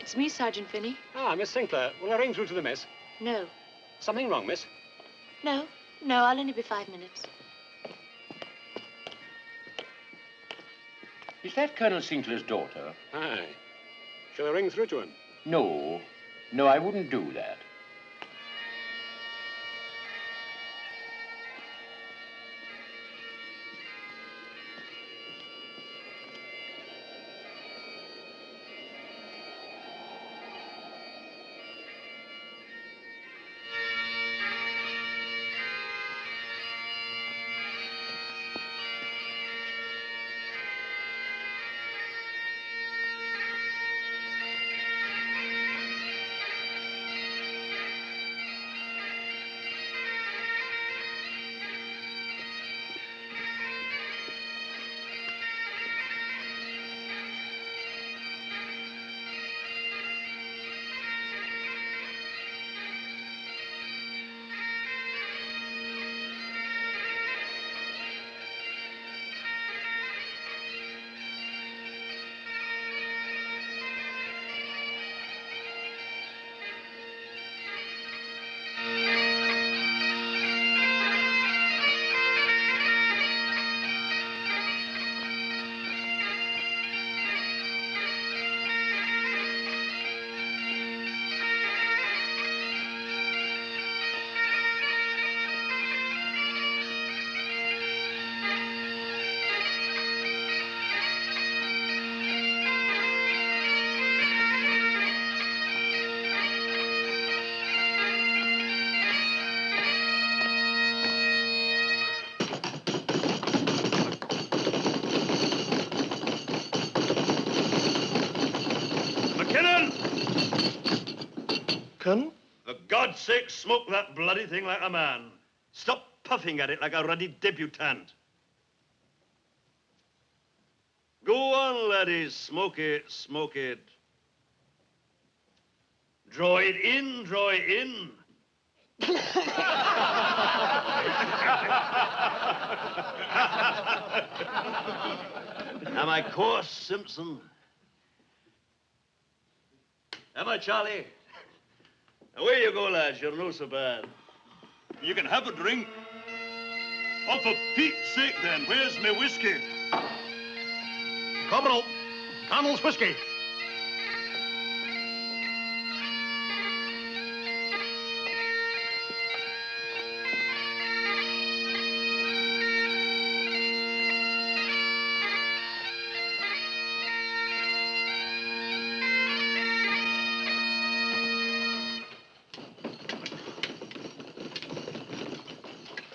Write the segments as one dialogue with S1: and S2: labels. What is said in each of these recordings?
S1: It's me, Sergeant Finney.
S2: Ah, Miss Sinclair. Will I ring through to the mess?
S1: No.
S2: Something wrong, miss?
S1: No. No, I'll only be 5 minutes.
S3: Is that Colonel Sinclair's daughter?
S2: Aye. Shall I ring through to him?
S3: No. No, I wouldn't do that.
S4: Colonel?
S5: For God's sake, smoke that bloody thing like a man. Stop puffing at it like a ruddy debutante. Go on, laddies, smoke it, smoke it. Draw it in, draw it in. Am I coarse, Simpson? Am I, Charlie? Away you go, lads. You're no so bad.
S6: You can have a drink. Oh, for Pete's sake, then, where's my whiskey?
S4: Corporal, Colonel's whiskey.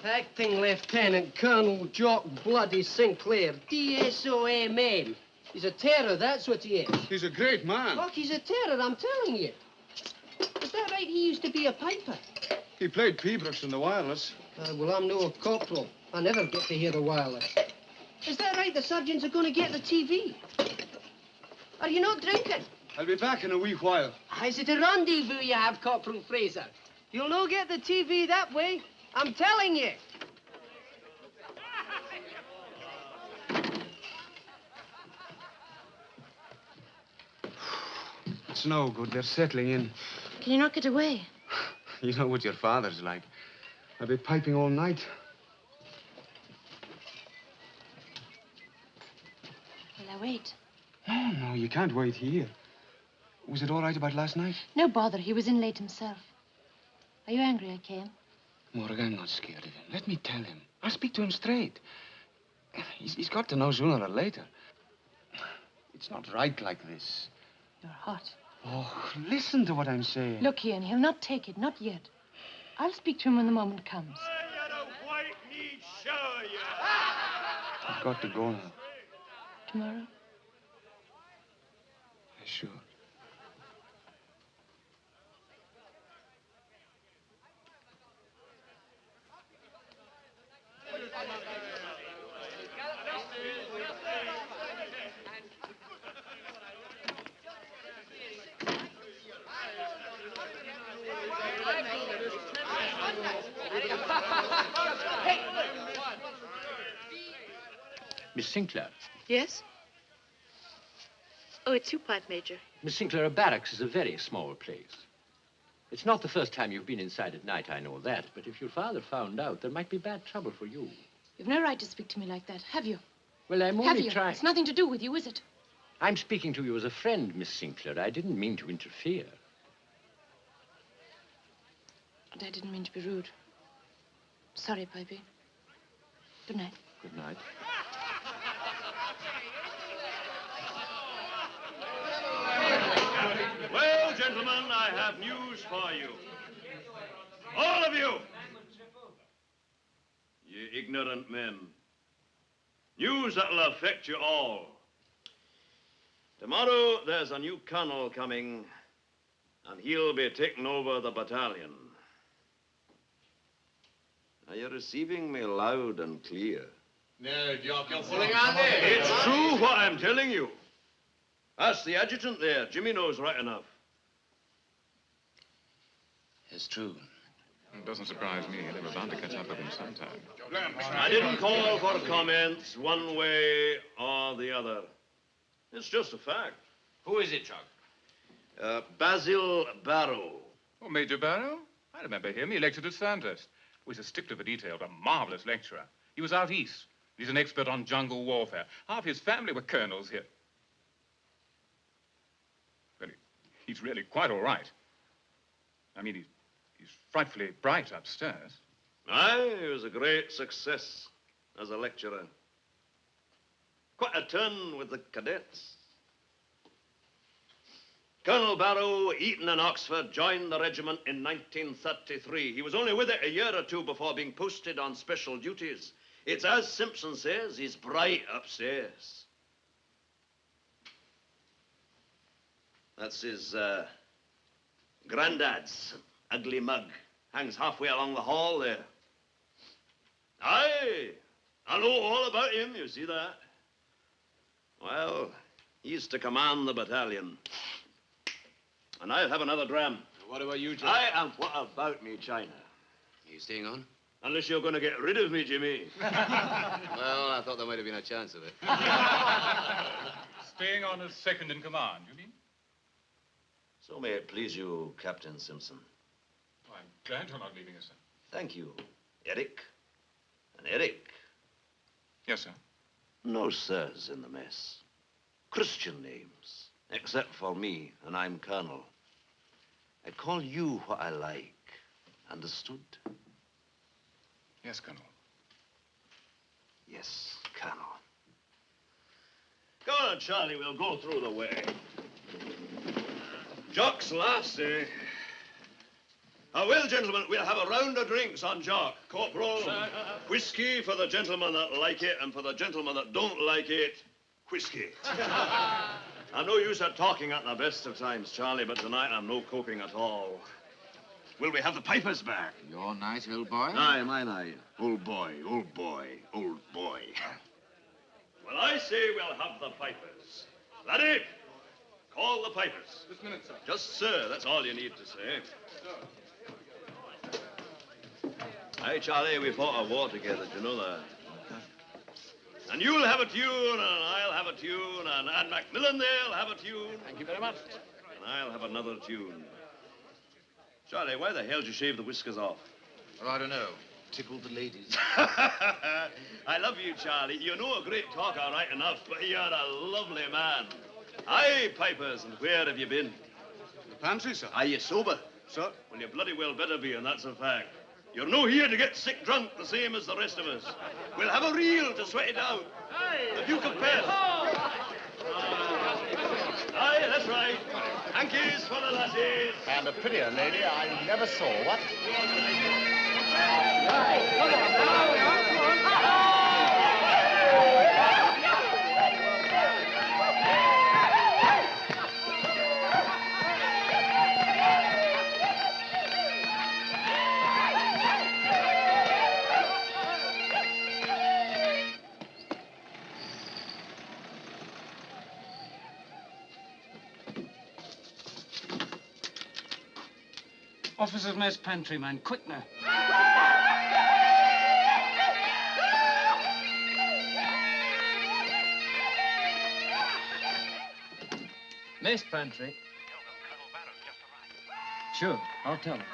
S7: Acting Lieutenant Colonel Jock Bloody Sinclair, D-S-O-M-M. He's a terror, that's what he is.
S8: He's a great man.
S7: Look, he's a terror, I'm telling you. Is that right? He used to be a piper.
S8: He played Peebrooks in the wireless.
S7: Well, I'm no corporal. I never get to hear the wireless. Is that right? The surgeons are going to get the TV. Are you not drinking?
S8: I'll be back in a wee while.
S7: Is it a rendezvous you have, Corporal Fraser? You'll no get the TV that way. I'm telling you.
S8: It's no good. They're settling in.
S1: Can you not get away?
S8: You know what your father's like. I'll be piping all night.
S1: Will I wait?
S8: Oh, no, you can't wait here. Was it all right about last night?
S1: No bother. He was in late himself. Are you angry I came?
S8: Morgan, I'm not scared of him. Let me tell him. I'll speak to him straight. He's got to know sooner or later. It's not right like this.
S1: You're hot.
S8: Oh, listen to what I'm saying.
S1: Look, Ian, he'll not take it, not yet. I'll speak to him when the moment comes.
S8: I've got to go now.
S1: Tomorrow?
S8: Sure.
S3: Miss Sinclair.
S1: Yes? Oh, it's you, Pipe Major.
S3: Miss Sinclair, a barracks is a very small place. It's not the first time you've been inside at night, I know that. But if your father found out, there might be bad trouble for you.
S1: You've no right to speak to me like that, have you?
S3: Well, I'm
S1: Have
S3: only
S1: you?
S3: trying...
S1: It's nothing to do with you, is it?
S3: I'm speaking to you as a friend, Miss Sinclair. I didn't mean to interfere.
S1: And I didn't mean to be rude. Sorry, Pipey. Good night.
S3: Good night.
S5: Well, gentlemen, I have news for you. All of you! You ignorant men. News that'll affect you all. Tomorrow, there's a new colonel coming, and he'll be taking over the battalion. Are you receiving me loud and clear?
S8: No, Jock, you're pulling on there.
S5: It's true what I'm telling you. Ask the adjutant there. Jimmy knows right enough.
S8: It's true.
S9: It doesn't surprise me. They were bound to catch up with him sometime.
S5: I didn't call for comments one way or the other. It's just a fact.
S3: Who is it, Chuck?
S5: Basil Barrow.
S9: Oh, Major Barrow? I remember him. He lectured at Sandhurst. Oh, he's a stickler for detail, a marvelous lecturer. He was out east. He's an expert on jungle warfare. Half his family were colonels here. Well, he's really quite all right. I mean, he's frightfully bright upstairs.
S5: Aye, he was a great success as a lecturer. Quite a turn with the cadets. Colonel Barrow, Eton and Oxford, joined the regiment in 1933. He was only with it a year or two before being posted on special duties. It's as Simpson says, he's bright upstairs. That's his granddad's ugly mug. Hangs halfway along the hall there. Aye, I know all about him, you see that? Well, he's to command the battalion. And I'll have another dram.
S8: What about you, Jock?
S5: What about me, China?
S8: Are you staying on?
S5: Unless you're going to get rid of me, Jimmy.
S8: Well, I thought there might have been a chance of it.
S9: Staying on as second in command, you mean?
S5: So may it please you, Captain Simpson.
S9: Oh, I'm glad you're not leaving us, sir.
S5: Thank you, Eric. And Eric.
S9: Yes, sir.
S5: No sirs in the mess. Christian names, except for me, and I'm Colonel. I call you what I like. Understood?
S9: Yes, Colonel.
S5: Yes, Colonel. Go on, Charlie, we'll go through the way. Jock's last, eh? Well, gentlemen, we'll have a round of drinks on Jock. Corporal, whiskey for the gentlemen that like it, and for the gentlemen that don't like it, whiskey. I'm no use at talking at the best of times, Charlie, but tonight I'm no coping at all. Will we have the pipers back?
S8: Your night, old boy?
S5: Aye, mine aye. Old boy, old boy, old boy. Well, I say we'll have the pipers. Laddie, call the pipers.
S9: This minute, sir.
S5: Just sir, that's all you need to say. Aye, Charlie, we fought a war together, do you know that? And you'll have a tune, and I'll have a tune, and Macmillan there'll have a tune.
S3: Thank you very much.
S5: And I'll have another tune. Charlie, why the hell did you shave the whiskers off?
S8: Oh, I don't know. Tickled the ladies.
S5: I love you, Charlie. You know a great talker right enough, but you're a lovely man. Aye, pipers, and where have you been?
S8: The pantry, sir.
S5: Are you sober? Sir? Well, you bloody well better be, and that's a fact. You're no here to get sick drunk the same as the rest of us. We'll have a reel to sweat it out. The Duke of Perth. Aye, that's right. Hankies for the lassies.
S4: And a prettier lady I never saw, what?
S10: Officer's mess pantry, man. Quick now. Mess Pantry. Sure, I'll tell him.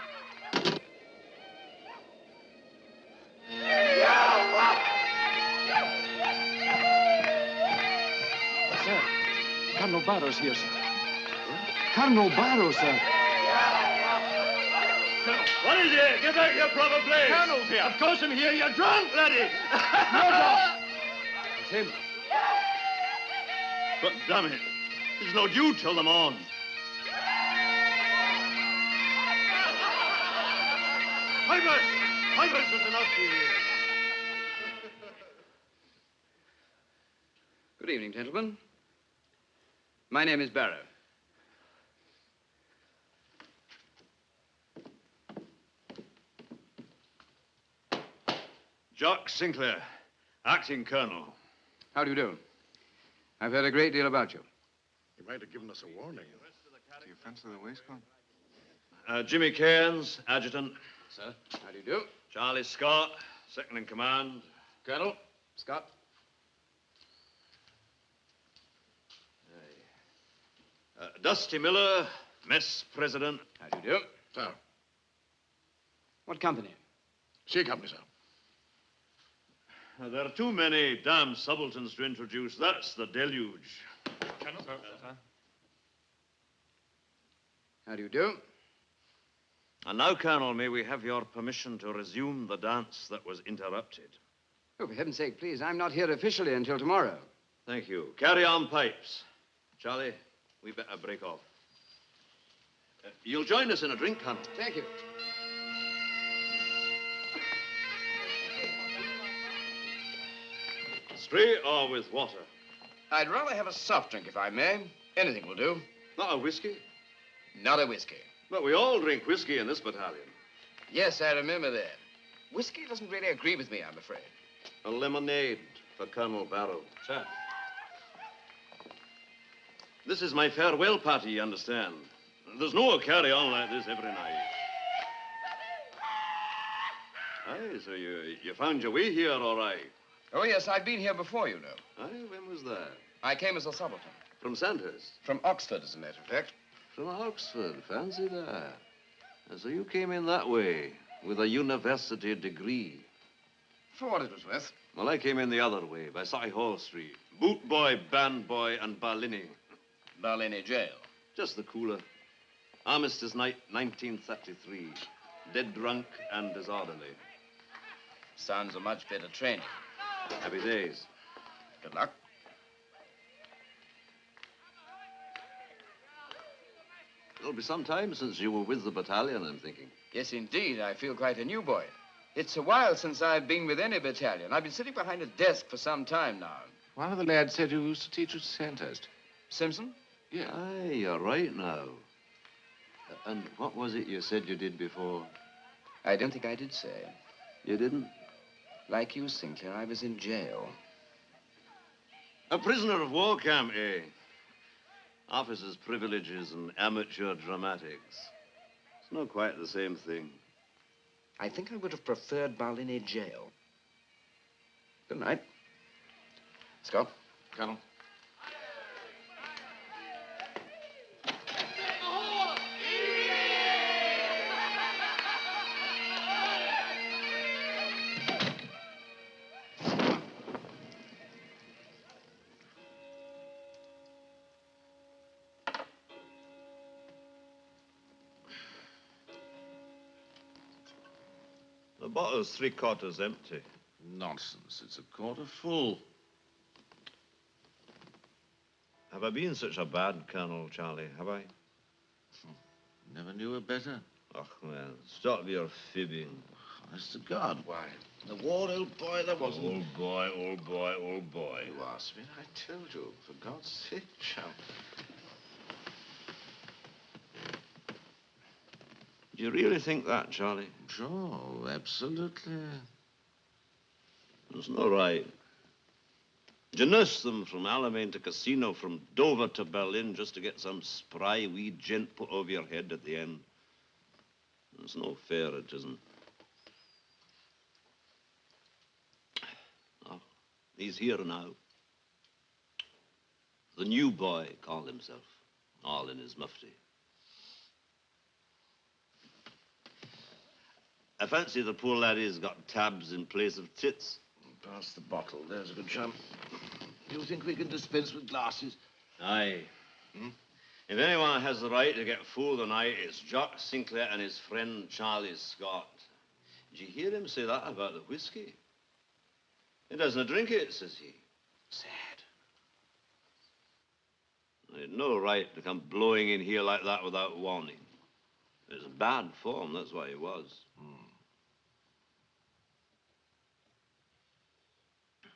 S8: Sir, Colonel Barrow's here, sir. Colonel Barrow, sir.
S5: Colonel, what is it? Get back your proper place.
S8: Colonel's here.
S5: Of course I'm here. You're drunk, laddie.
S8: It's him.
S5: But damn it, there's no due till the morn. Pipers is enough for you.
S8: Good evening, gentlemen. My name is Barrow.
S5: Jock Sinclair, acting colonel.
S8: How do you do? I've heard a great deal about you.
S2: You might have given us a warning.
S8: Do you fancy the waistcoat?
S5: Jimmy Cairns, adjutant.
S8: Sir, how do you do?
S5: Charlie Scott, second in command.
S8: Colonel, Scott.
S5: Dusty Miller, mess president.
S8: How do you do?
S2: Sir.
S8: What company?
S2: C Company, sir.
S5: There are too many damn subalterns to introduce. That's the deluge.
S9: Colonel, sir.
S8: How do you do?
S5: And now, Colonel, may we have your permission to resume the dance that was interrupted?
S8: Oh, for heaven's sake, please. I'm not here officially until tomorrow.
S5: Thank you. Carry on pipes. Charlie, we better break off. You'll join us in a drink, Colonel.
S8: Thank you.
S5: Straight or with water?
S8: I'd rather have a soft drink, if I may. Anything will do.
S5: Not a whiskey?
S8: Not a whiskey.
S5: But we all drink whiskey in this battalion.
S8: Yes, I remember that. Whiskey doesn't really agree with me, I'm afraid.
S5: A lemonade for Colonel Barrow.
S8: Sir.
S5: This is my farewell party, you understand. There's no carry-on like this every night. Aye, so you found your way here all right.
S8: Oh, yes, I've been here before, you know.
S5: Aye, when was that?
S8: I came as a subaltern.
S5: From Sandhurst?
S8: From Oxford, as a matter of fact.
S5: From Oxford, fancy that. And so you came in that way, with a university degree.
S8: For what it was worth.
S5: Well, I came in the other way, by Hall Street. Boot boy, band boy, and Barlini.
S8: Barlini jail.
S5: Just the cooler. Armistice night, 1933. Dead drunk and disorderly.
S8: Sounds a much better training.
S5: Happy days.
S8: Good luck.
S5: It'll be some time since you were with the battalion, I'm thinking.
S8: Yes, indeed. I feel quite a new boy. It's a while since I've been with any battalion. I've been sitting behind a desk for some time now.
S11: One of the lads said you used to teach at Sandhurst.
S8: Simpson?
S11: Yeah.
S5: Aye, you're right now. And what was it you said you did before?
S8: I don't think I did say.
S5: You didn't?
S8: Like you, Sinclair, I was in jail.
S5: A prisoner of war camp, eh? Officers' privileges and amateur dramatics. It's not quite the same thing.
S8: I think I would have preferred Barlini jail. Good night. Scott.
S11: Colonel.
S5: The bottle's 3/4 empty.
S11: Nonsense. It's a quarter full.
S5: Have I been such a bad colonel, Charlie? Have I?
S11: Never knew her better.
S5: Oh, man, stop your fibbing.
S11: Honest to God, why? The war, old boy, there wasn't.
S5: Old boy, old boy, old boy.
S11: You asked me, and I told you. For God's sake, child.
S5: Do you really think that, Charlie?
S11: Sure, absolutely.
S5: It's not right. You nurse them from Alamein to Casino, from Dover to Berlin, just to get some spry wee gent put over your head at the end. It's no fair, it isn't. Oh, he's here now. The new boy called himself. all in his mufti. I fancy the poor laddie's got tabs in place of tits.
S11: Pass the bottle. There's a good chum. Do you think we can dispense with glasses?
S5: Aye. If anyone has the right to get fooled tonight, it's Jock Sinclair and his friend Charlie Scott. Did you hear him say that about the whiskey? He doesn't drink it, says he. Sad. He had no right to come blowing in here like that without warning. It's bad form, that's why he was.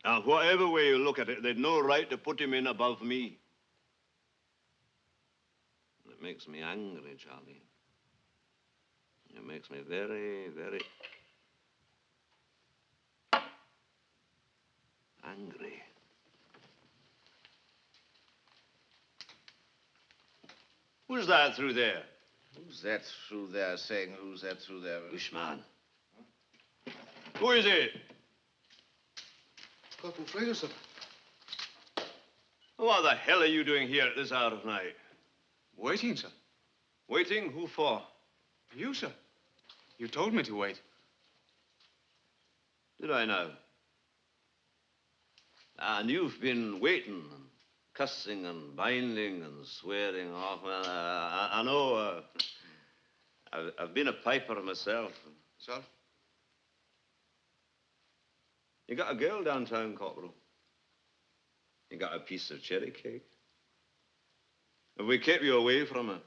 S5: Now, whatever way you look at it, they'd no right to put him in above me. It makes me angry, Charlie. It makes me very, very angry. Who's that through there?
S11: Who's that through there saying who's that through there?
S5: Which man? Who is it?
S2: Corporal Fraser, sir.
S5: What the hell are you doing here at this hour of night?
S8: Waiting, sir.
S5: Waiting? Who for?
S8: You, sir. You told me to wait.
S5: Did I now? And you've been waiting and cussing and binding and swearing off. Well, I know. I've been a piper myself.
S8: Sir?
S5: You got a girl downtown, Corporal. You got a piece of cherry cake. Have we kept you away from her?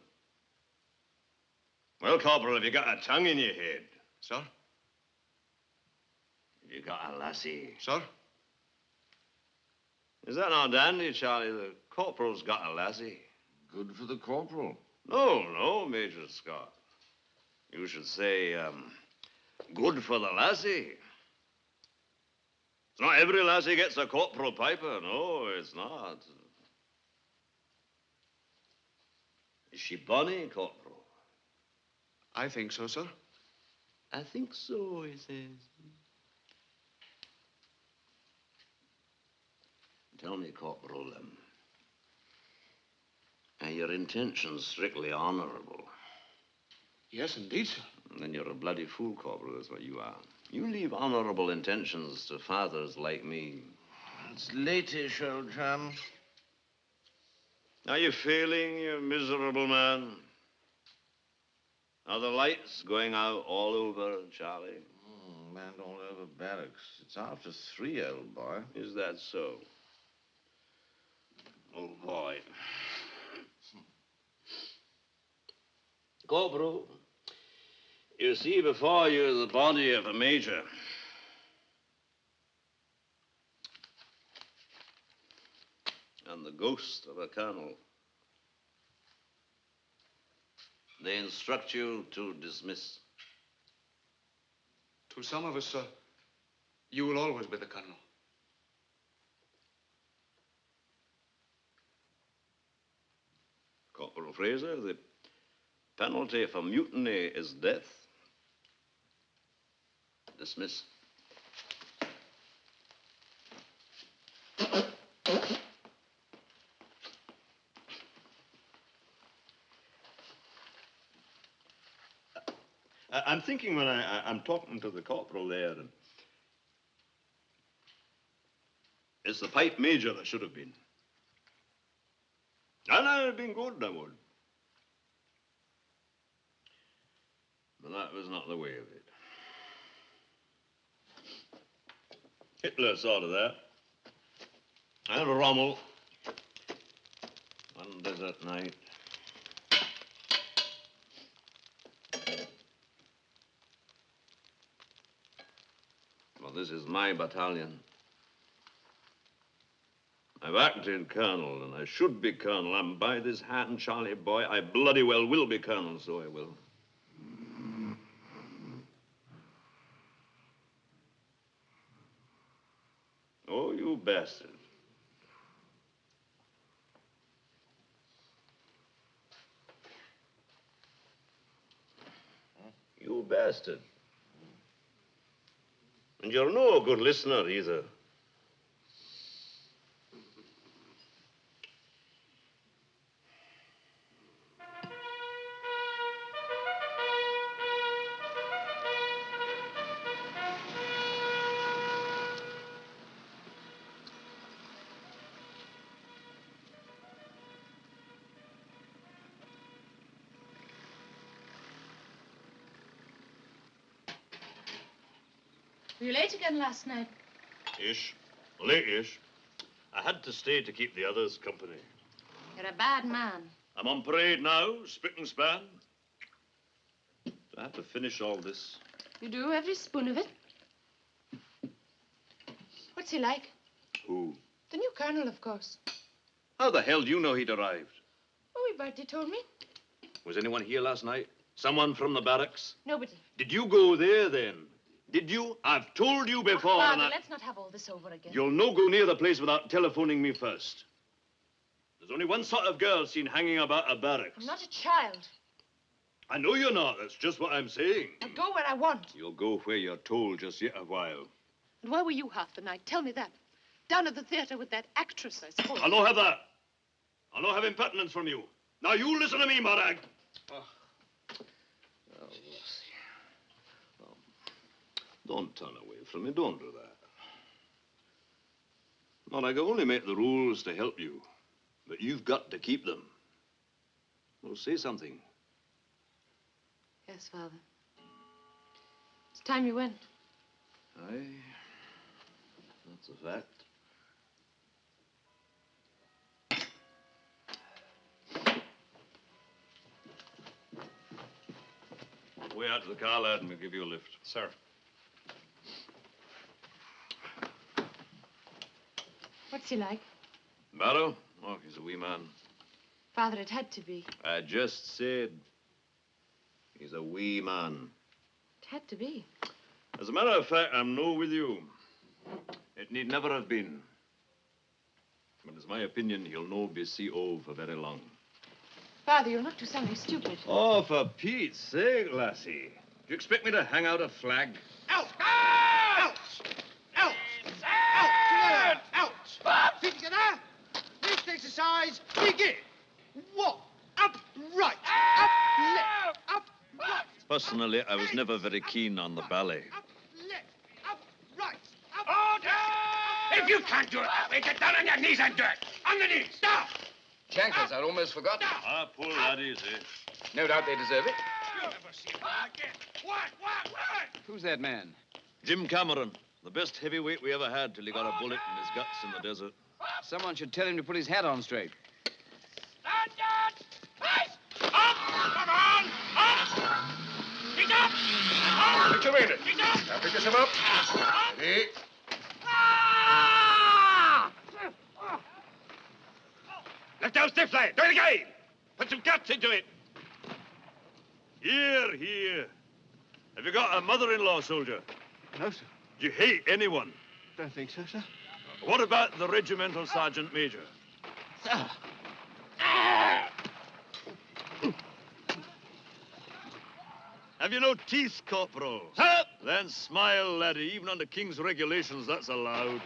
S5: Well, Corporal, have you got a tongue in your head?
S8: Sir?
S5: Have you got a lassie?
S8: Sir?
S5: Is that not dandy, Charlie? The Corporal's got a lassie.
S11: Good for the corporal.
S5: No, Major Scott. You should say, good for the lassie. It's not every lassie gets a corporal piper. No, it's not. Is she bonny, Corporal?
S8: I think so, sir.
S5: I think so, he says. Tell me, Corporal, are your intentions strictly honorable?
S8: Yes, indeed, sir.
S5: Then you're a bloody fool, Corporal, that's what you are. You leave honorable intentions to fathers like me.
S11: It's latish, old chum.
S5: Are you failing, you miserable man? Are the lights going out all over, Charlie?
S11: Man all over barracks. It's after 3, old boy.
S5: Is that so? Oh, boy. Corporal, you see before you the body of a major. And the ghost of a colonel. They instruct you to dismiss.
S8: To some of us, sir, you will always be the colonel.
S5: Corporal Fraser, the penalty for mutiny is death. Dismiss. I'm thinking when I'm talking to the corporal there, and it's the pipe major that should have been. And I'd have been good, I would. But that was not the way of it. Hitler saw to that. And Rommel. One desert night. Well, this is my battalion. I've acted colonel, and I should be colonel. I'm by this hand, Charlie boy. I bloody well will be colonel, so I will. Oh, you bastard. You bastard. And you're no good listener either.
S1: Were you late again last night?
S5: Ish. Late-ish. I had to stay to keep the others company.
S1: You're a bad man.
S5: I'm on parade now, spick and span. I have to finish all this.
S1: You do, every spoon of it. What's he like?
S5: Who?
S1: The new colonel, of course.
S5: How the hell do you know he'd arrived?
S1: Oh, Bertie told me.
S5: Was anyone here last night? Someone from the barracks?
S1: Nobody.
S5: Did you go there then? Did you? I've told you before.
S1: Father, let's not have all this over again.
S5: You'll no go near the place without telephoning me first. There's only one sort of girl seen hanging about a barracks.
S1: I'm not a child.
S5: I know you're not. That's just what I'm saying.
S1: I'll go where I want.
S5: You'll go where you're told just yet a while.
S1: And where were you half the night? Tell me that. Down at the theater with that actress, I suppose.
S5: I'll not have that. I'll not have impertinence from you. Now you listen to me, Morag. Don't turn away from me. Don't do that. Morag, I only make the rules to help you. But you've got to keep them. Well, say something.
S1: Yes, Father. It's time you went.
S5: Aye. That's a fact. Way out to the car, lad, and we'll give you a lift.
S6: Sir.
S1: What's he like?
S5: Barrow? Oh, he's a wee man.
S1: Father, it had to be.
S5: I just said he's a wee man.
S1: It had to be.
S5: As a matter of fact, I'm no with you. It need never have been. But it's my opinion he'll no be CO for very long.
S1: Father, you'll not do something stupid.
S5: Oh, for Pete's sake, lassie. Do you expect me to hang out a flag?
S7: Out! Out! Out! Out! Out! Feet together. Next exercise, begin. Walk. Up, right. Up, left. Up, right.
S5: Personally, I was never very keen on the ballet.
S7: Up, left. Up, right. Up.
S10: Order! If you can't do it that way, get down on your knees and do it. On the knees. Stop!
S8: Chankers, I'd almost forgotten.
S5: Ah, poor laddies, eh?
S8: No doubt they deserve it.
S10: You'll never see them again. What?
S8: Who's that man?
S5: Jim Cameron, the best heavyweight we ever had till he got a bullet in his guts in the desert.
S8: Someone should tell him to put his hat on straight.
S10: Standard! Nice! Up! Come on! Up! Get up! Up!
S2: Get your minute.
S10: Get up!
S2: Now pick yourself up. Ready?
S5: Let down stiff line. Do it again. Put some guts into it. Here, here. Have you got a mother-in-law, soldier?
S2: No, sir.
S5: Do you hate anyone?
S2: Don't think so, sir.
S5: What about the regimental sergeant major?
S2: Sir.
S5: Have you no teeth, corporal?
S10: Sir!
S5: Then smile, laddie. Even under King's regulations, that's allowed.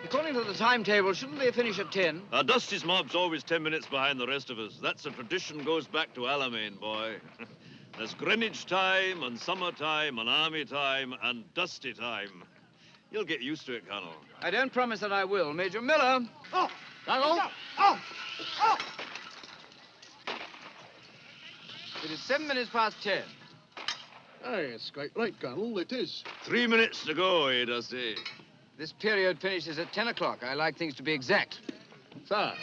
S8: According to the timetable, shouldn't they finish at 10?
S5: Dusty's mob's always 10 minutes behind the rest of us. That's a tradition goes back to Alamein, boy. There's Greenwich time, and summertime, and army time, and Dusty time. You'll get used to it, Colonel.
S8: I don't promise that I will. Major Miller.
S7: Oh!
S8: Colonel.
S7: Oh! Oh!
S8: It is 7 minutes past 10.
S2: Aye, it's quite right, Colonel. It is.
S5: 3 minutes to go, eh, Dusty?
S8: This period finishes at 10 o'clock. I like things to be exact.
S2: Sir.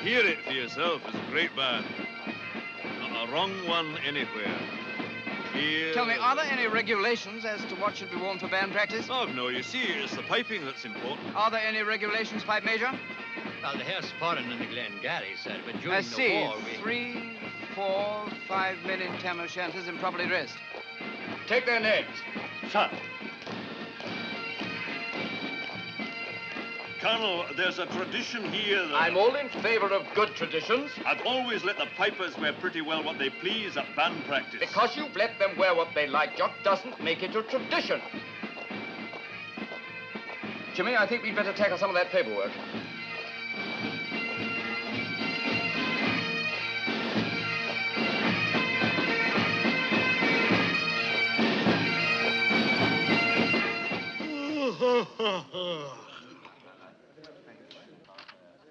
S5: Hear it for yourself. It's a great band. Not a wrong one anywhere. Here.
S8: Tell me, are there any regulations as to what should be worn for band practice?
S5: Oh, no, you see, it's the piping that's important.
S8: Are there any regulations, Pipe Major?
S3: Well, the hair's foreign in the Glengarry, sir, but during
S8: I
S3: the
S8: see.
S3: war, we...
S8: 3, 4, 5 men in tam o' shanters and properly dressed.
S10: Take their names.
S6: Sir.
S5: Colonel, there's a tradition here that...
S12: I'm all in favor of good traditions.
S5: I've always let the pipers wear pretty well what they please at band practice.
S12: Because you've let them wear what they like, Jock, doesn't make it a tradition. Jimmy, I think we'd better tackle some of that paperwork.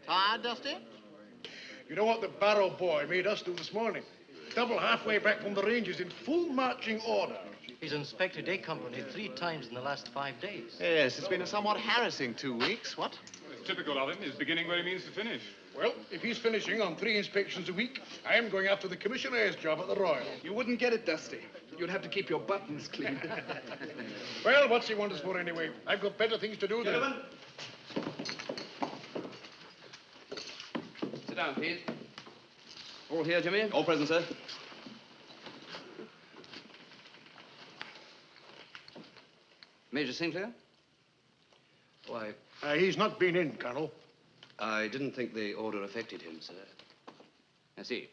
S11: Tired, Dusty?
S2: You know what the barrow boy made us do this morning? Double halfway back from the ranges in full marching order.
S13: He's inspected A Company 3 times in the last 5 days.
S11: Yes, it's been a somewhat harassing 2 weeks, what?
S9: It's typical of him. He's beginning where he means to finish.
S2: Well, if he's finishing on 3 inspections a week, I am going after the commissionaire's job at the Royal.
S14: You wouldn't get it, Dusty. You'd have to keep your buttons clean.
S2: Well, what's he want us for anyway? I've got better things to do than...
S12: Gentlemen. Sit down, please. All here, Jimmy?
S15: All present, sir.
S12: Major Sinclair?
S15: Why,
S2: he's not been in, Colonel.
S15: I didn't think the order affected him, sir.
S12: I see.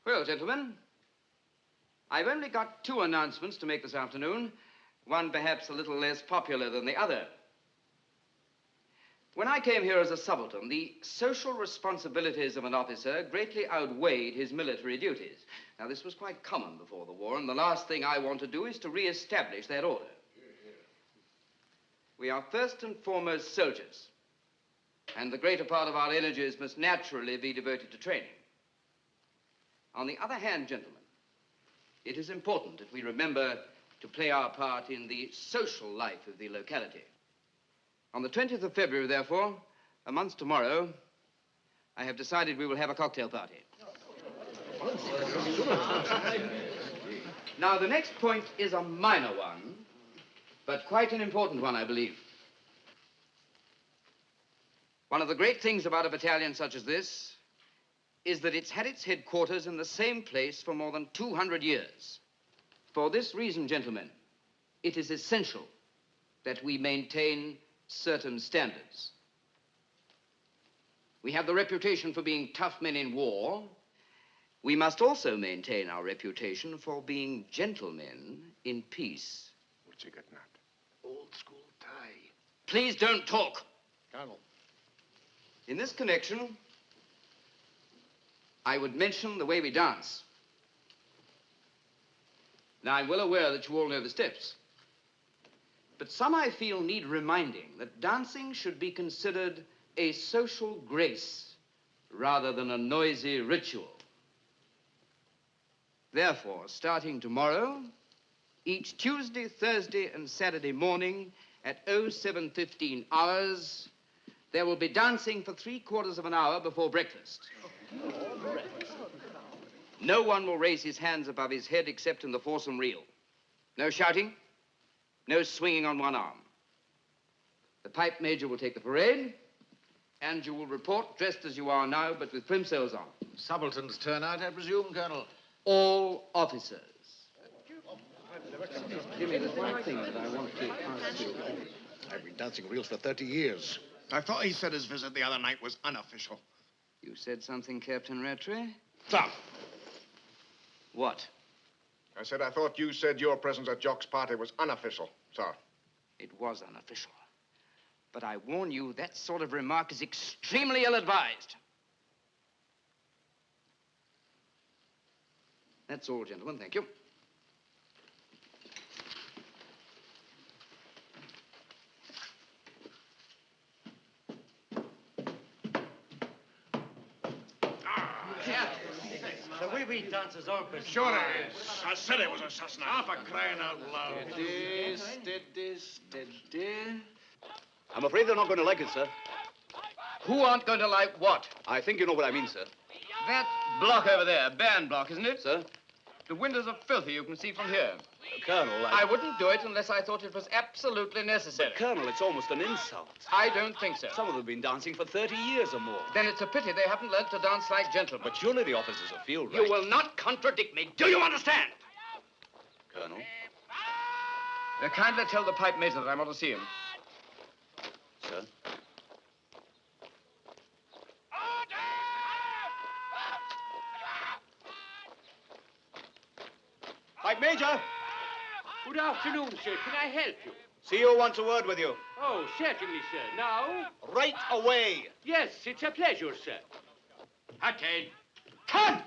S12: Well, gentlemen, I've only got 2 announcements to make this afternoon, one perhaps a little less popular than the other. When I came here as a subaltern, the social responsibilities of an officer greatly outweighed his military duties. Now, this was quite common before the war, and the last thing I want to do is to re-establish that order. We are first and foremost soldiers, and the greater part of our energies must naturally be devoted to training. On the other hand, gentlemen, it is important that we remember to play our part in the social life of the locality. On the 20th of February, therefore, a month tomorrow, I have decided we will have a cocktail party. Now, the next point is a minor one, but quite an important one, I believe. One of the great things about a battalion such as this is that it's had its headquarters in the same place for more than 200 years. For this reason, gentlemen, it is essential that we maintain certain standards. We have the reputation for being tough men in war. We must also maintain our reputation for being gentlemen in peace.
S2: What's he getting at? Old school tie.
S12: Please don't talk.
S2: Colonel.
S12: In this connection, I would mention the way we dance. Now, I'm well aware that you all know the steps. But some, I feel, need reminding that dancing should be considered a social grace rather than a noisy ritual. Therefore, starting tomorrow, each Tuesday, Thursday, and Saturday morning at 07:15 hours, there will be dancing for 3/4 of an hour before breakfast. No one will raise his hands above his head except in the foursome reel. No shouting. No swinging on one arm. The pipe major will take the parade, and you will report dressed as you are now, but with plimsolls on.
S11: Subaltern's turnout, I presume, Colonel?
S12: All officers. Jimmy, there's one thing that I want to ask you.
S2: I've been dancing reels for 30 years.
S11: I thought he said his visit the other night was unofficial.
S12: You said something, Captain Rattray?
S11: Stop.
S12: What?
S16: I said I thought you said your presence at Jock's party was unofficial, sir.
S12: It was unofficial. But I warn you, that sort of remark is extremely ill-advised. That's all, gentlemen. Thank you.
S13: The way we dance is our business.
S2: Sure it is. I said it was a Susannah. Half a crying out loud.
S11: Steady.
S15: I'm afraid they're not going to like it, sir.
S12: Who aren't going to like what?
S15: I think you know what I mean, sir.
S12: That block over there, band block, isn't it?
S15: Sir?
S12: The windows are filthy, you can see from here.
S15: Colonel,
S12: I wouldn't do it unless I thought it was absolutely necessary.
S15: But, Colonel, it's almost an insult.
S12: I don't think so.
S15: Some of them have been dancing for 30 years or more.
S12: Then it's a pity they haven't learnt to dance like gentlemen.
S15: But surely the officers will feel right.
S12: You will not contradict me. Do you understand?
S15: Colonel?
S12: Kindly tell the pipe major that I want to see him.
S15: Sir? Pipe Major!
S3: Good afternoon, sir. Can I help you?
S15: CO wants a word with you.
S3: Oh, certainly, sir. Now?
S15: Right away.
S3: Yes, it's a pleasure, sir. Attain.
S10: Come!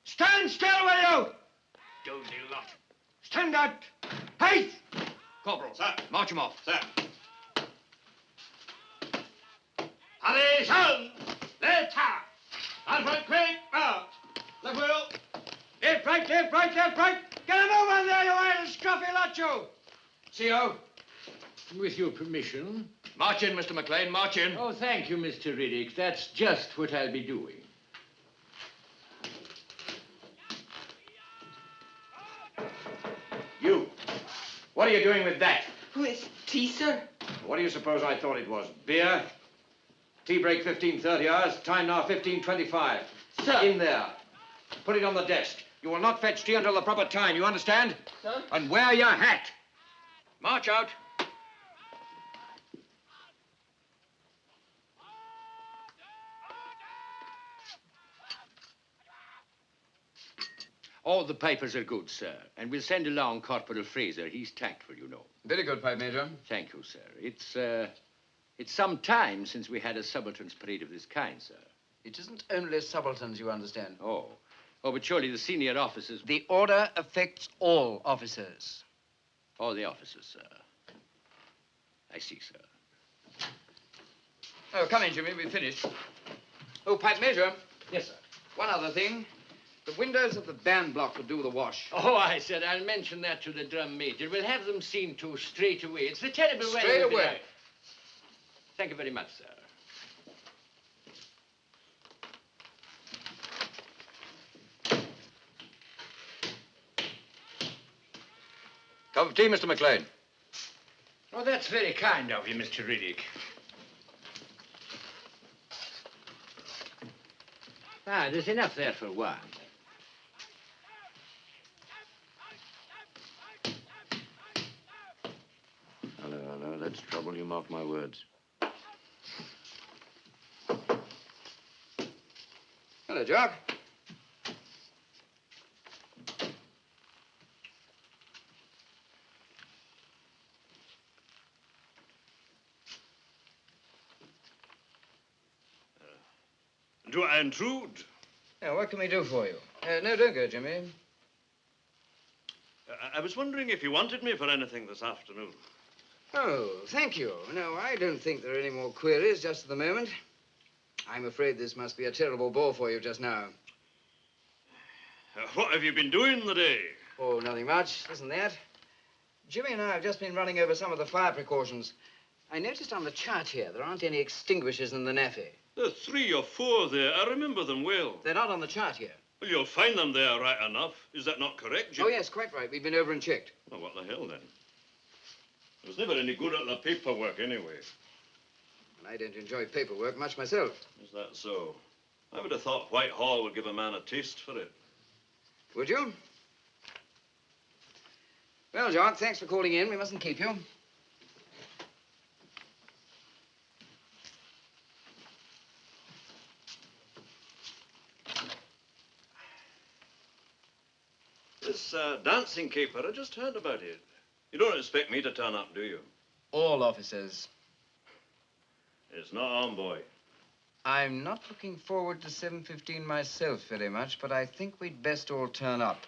S10: Stand still, will you?
S3: Dozy lot.
S10: Stand up. Hey!
S12: Corporal. Sir. March him off.
S5: Sir.
S10: Attention! Left half. Alfred, quick, out. Left wheel. Left, right, left, right, left, right. Get him over there, you idle, scruffy lot, you. CO.
S3: With your permission.
S12: March in, Mr. McLean, march in.
S3: Oh, thank you, Mr. Riddick. That's just what I'll be doing.
S17: You. What are you doing with that?
S18: With tea, sir?
S17: What do you suppose I thought it was? Beer? Tea break 15:30 hours. Time now 15:25.
S18: Sir.
S17: In there. Put it on the desk. You will not fetch tea until the proper time. You understand?
S18: Sir.
S17: And wear your hat.
S12: March out.
S3: All the papers are good, sir. And we'll send along Corporal Fraser. He's tactful, you know.
S12: Very good, Pipe Major.
S3: Thank you, sir. It's some time since we had a subaltern's parade of this kind, sir.
S12: It isn't only subalterns, you understand.
S3: Oh, but surely the senior officers...
S12: The order affects all officers.
S3: All the officers, sir. I see, sir.
S12: Oh, come in, Jimmy. We've finished. Oh, Pipe Major.
S3: Yes, sir.
S12: One other thing. The windows of the band block could do with a wash.
S3: Oh, I said I'll mention that to the drum major. We'll have them seen to straight away. It's the terrible weather.
S12: Straight away.
S3: Thank you very much, sir.
S12: Cup of tea, Mr. McLean.
S3: Oh, that's very kind of you, Mr. Riddick. Ah, there's enough there for one.
S15: Hello. That's trouble, you mark my words.
S12: Hello, Jock.
S5: Do I intrude?
S12: Yeah, what can we do for you? No, don't go, Jimmy.
S5: I was wondering if you wanted me for anything this afternoon.
S12: Oh, thank you. No, I don't think there are any more queries just at the moment. I'm afraid this must be a terrible bore for you just now.
S5: What have you been doing the day?
S12: Oh, nothing much. Isn't that? Jimmy and I have just been running over some of the fire precautions. I noticed on the chart here there aren't any extinguishers in the NAFI.
S5: There are 3 or 4 there. I remember them well.
S12: They're not on the chart here.
S5: Well, you'll find them there right enough. Is that not correct, Jim?
S12: Oh, yes, quite right. We've been over and checked.
S5: Well, what the hell, then? It was never any good at the paperwork, anyway.
S12: And I don't enjoy paperwork much myself.
S5: Is that so? I would have thought Whitehall would give a man a taste for it.
S12: Would you? Well, Jock, thanks for calling in. We mustn't keep you.
S5: This dancing caper, I just heard about it. You don't expect me to turn up, do you?
S12: All officers.
S5: It's not on, boy.
S12: I'm not looking forward to 7:15 myself very much, but I think we'd best all turn up.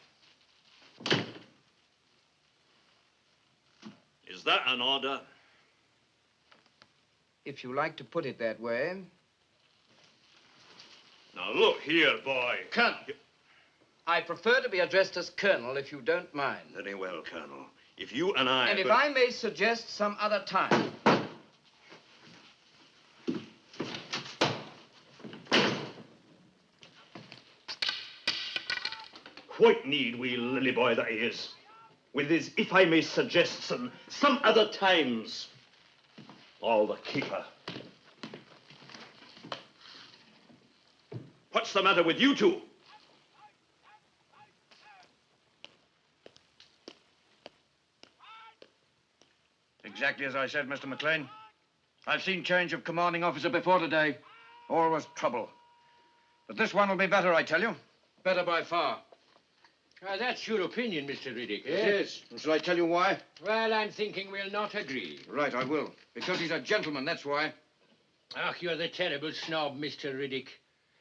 S5: Is that an order?
S12: If you like to put it that way.
S5: Now, look here, boy.
S12: Colonel. I prefer to be addressed as Colonel, if you don't mind.
S5: Very well, Colonel. If you and I...
S12: And if I may suggest some other time.
S5: quite need, wee lily boy that he is. With his, if I may suggest, some other times. All the keeper. What's the matter with you two?
S17: Exactly as I said, Mr. McLean. I've seen change of commanding officer before today. Always trouble. But this one will be better, I tell you. Better by far.
S3: That's your opinion, Mr. Riddick.
S17: It is. And shall I tell you why?
S3: Well, I'm thinking we'll not agree.
S17: Right, I will. Because he's a gentleman, that's why.
S3: Ach, you're the terrible snob, Mr. Riddick.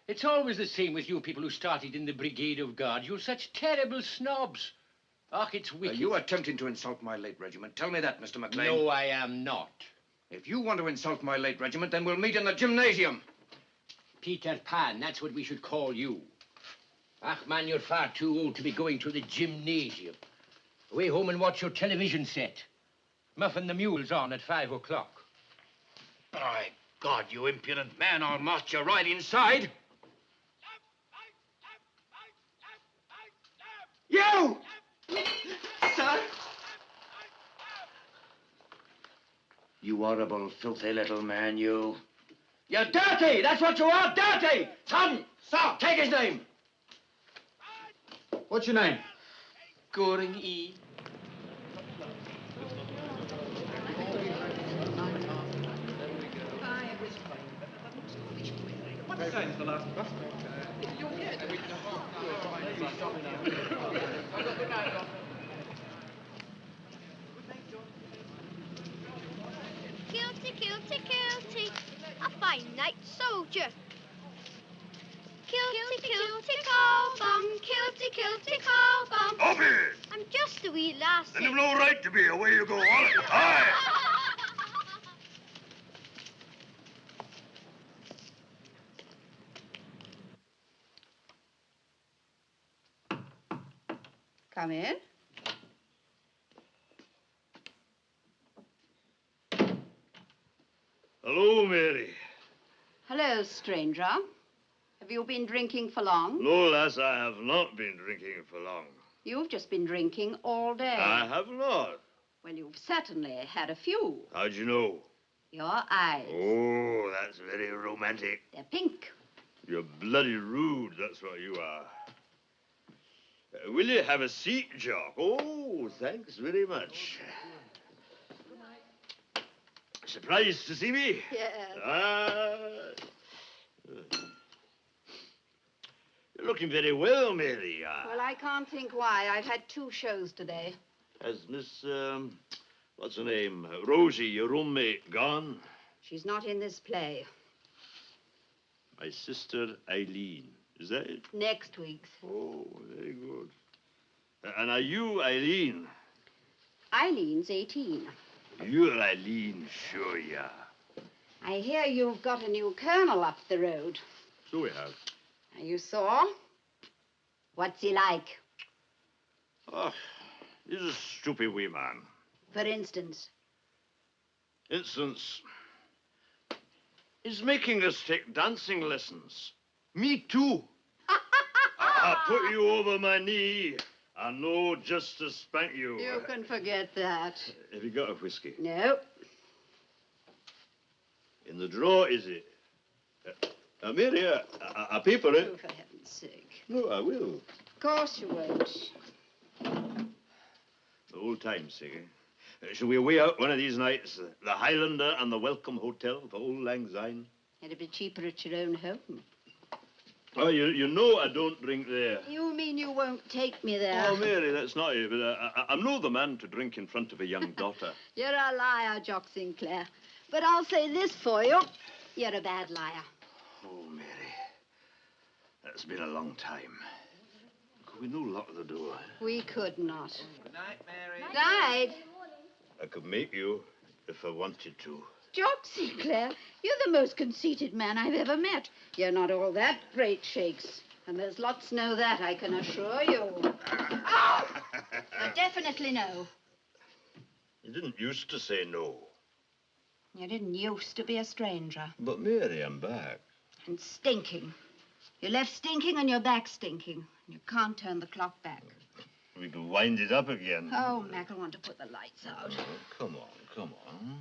S3: It's always the same with you people who started in the Brigade of Guards. You're such terrible snobs. Ach, it's wicked.
S17: Are you attempting to insult my late regiment? Tell me that, Mr. McLean.
S3: No, I am not.
S17: If you want to insult my late regiment, then we'll meet in the gymnasium.
S3: Peter Pan, that's what we should call you. Ach, man, you're far too old to be going to the gymnasium. Away home and watch your television set. Muffin the Mule's on at 5 o'clock.
S17: By God, you impudent man, I'll march you right inside. You!
S7: Sir?
S17: You horrible, filthy little man, you. You're dirty! That's what you are, dirty! Son! Sir, take his name!
S8: What's your name?
S7: Goring E.
S10: What time's the last bus?
S18: Kilty, kilty, kilty, a fine night soldier. Kilty, kilty, call bum, kilty, kilty, call bum.
S5: Up here!
S18: I'm just a wee lassie.
S5: Then you've no right to be. Away you go. Aye!
S19: Come in.
S5: Hello, Mary.
S19: Hello, stranger. Have you been drinking for long?
S5: No, lass, I have not been drinking for long.
S19: You've just been drinking all day.
S5: I have not.
S19: Well, you've certainly had a few.
S5: How'd you know?
S19: Your eyes.
S5: Oh, that's very romantic.
S19: They're pink.
S5: You're bloody rude, that's what you are. Will you have a seat, Jock? Oh, thanks very much. Surprised to see me?
S19: Yes.
S5: You're looking very well, Mary.
S19: Well, I can't think why. I've had 2 shows today.
S5: Has Miss, what's her name? Rosie, your roommate, gone?
S19: She's not in this play.
S5: My sister Eileen. Is that it?
S19: Next week's.
S5: Oh, very good. And are you Eileen?
S19: Eileen's 18.
S5: You're Eileen, sure you are.
S19: I hear you've got a new colonel up the road.
S5: So we have.
S19: You saw? What's he like?
S5: Oh, he's a stupid wee man.
S19: For instance?
S5: Instance, he's making us take dancing lessons. Me too. I'll put you over my knee. I know just to spank you.
S19: You can forget that.
S5: Have you got a whiskey?
S19: No.
S5: In the drawer, is it? Mary, a paper, eh?
S19: Oh, for heaven's sake.
S5: No, I will.
S19: Of course you won't.
S5: The old time's sake, eh? Shall we away out one of these nights? The Highlander and the Welcome Hotel for Old Lang Syne?
S19: It'd be cheaper at your own home.
S5: Oh, you know I don't drink there.
S19: You mean you won't take me there?
S5: Oh, Mary, that's not it. But I'm no the man to drink in front of a young daughter.
S19: You're a liar, Jock Sinclair. But I'll say this for you. You're a bad liar.
S5: Oh, Mary. That's been a long time. Could we no lock the door?
S19: We could not.
S15: Good night, Mary.
S19: Night.
S5: I could make you if I wanted to.
S19: Jock Sinclair, you're the most conceited man I've ever met. You're not all that great shakes. And there's lots know that, I can assure you. Oh! Definitely no.
S5: You didn't used to say no.
S19: You didn't used to be a stranger.
S5: But, Mary, I'm back.
S19: And stinking. You left stinking and you're back stinking. You can't turn the clock back.
S5: We can wind it up again.
S19: Oh, Mac, I want to put the lights out.
S5: Oh, come on, come on.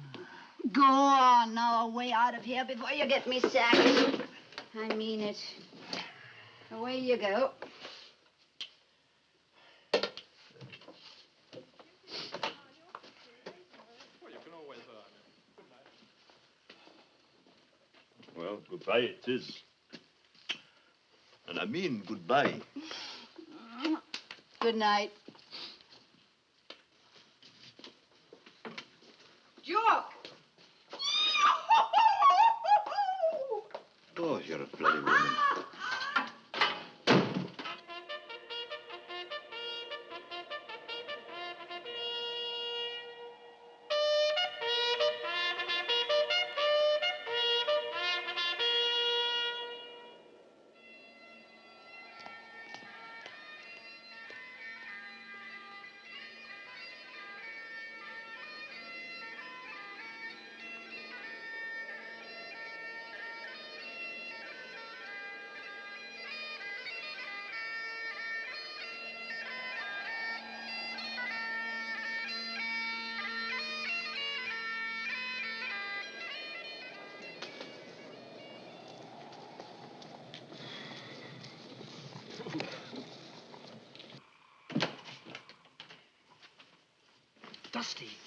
S19: Go on now, away out of here before you get me sacked. I mean it. Away you go.
S5: Well, goodbye it is. And I mean goodbye.
S19: Good night. Jock!
S11: Oh, you're a bloody woman.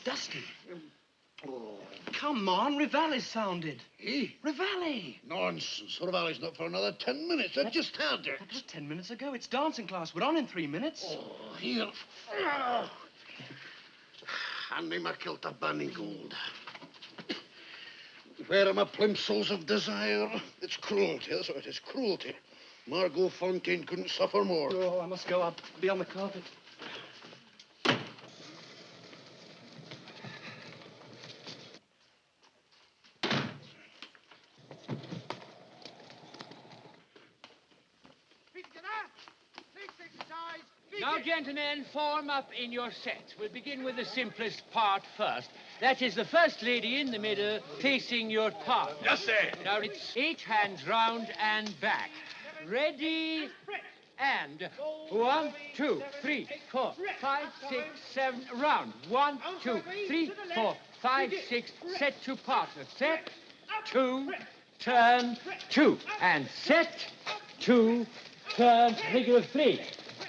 S7: Dusty. Oh. Come on, Rivali's sounded.
S2: Eh?
S7: Rivali.
S2: Nonsense. Rivali's not for another 10 minutes. I just had it.
S7: That was 10 minutes ago. It's dancing class. We're on in 3 minutes.
S2: Oh, here. Oh. Hand me my kilt of banning gold. Where are my plimsolls of desire? It's cruelty. That's what it is. Cruelty. Margot Fontaine couldn't suffer more.
S7: Oh, I must go up. Be on the carpet.
S3: Now, gentlemen, form up in your sets. We'll begin with the simplest part first. That is the first lady in the middle facing your part.
S5: Yes, sir.
S3: Now, it's 8 hands round and back. Ready, and 1, 2, 3, 4, 5, 6, 7, round. 1, 2, 3, 4, 5, 6, set to partner. Set, 2, turn, 2, and set, 2, turn, figure of 3.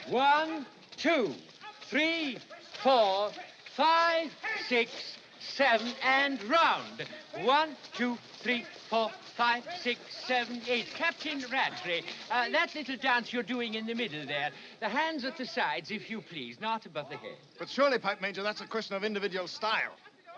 S3: 1, 2, 3, 4, 5, 6, 7, and round. 1, 2, 3, 4, 5, 6, 7, 8. Captain Rattray, that little dance you're doing in the middle there, the hands at the sides, if you please, not above the head.
S16: But surely, Pipe Major, that's a question of individual style.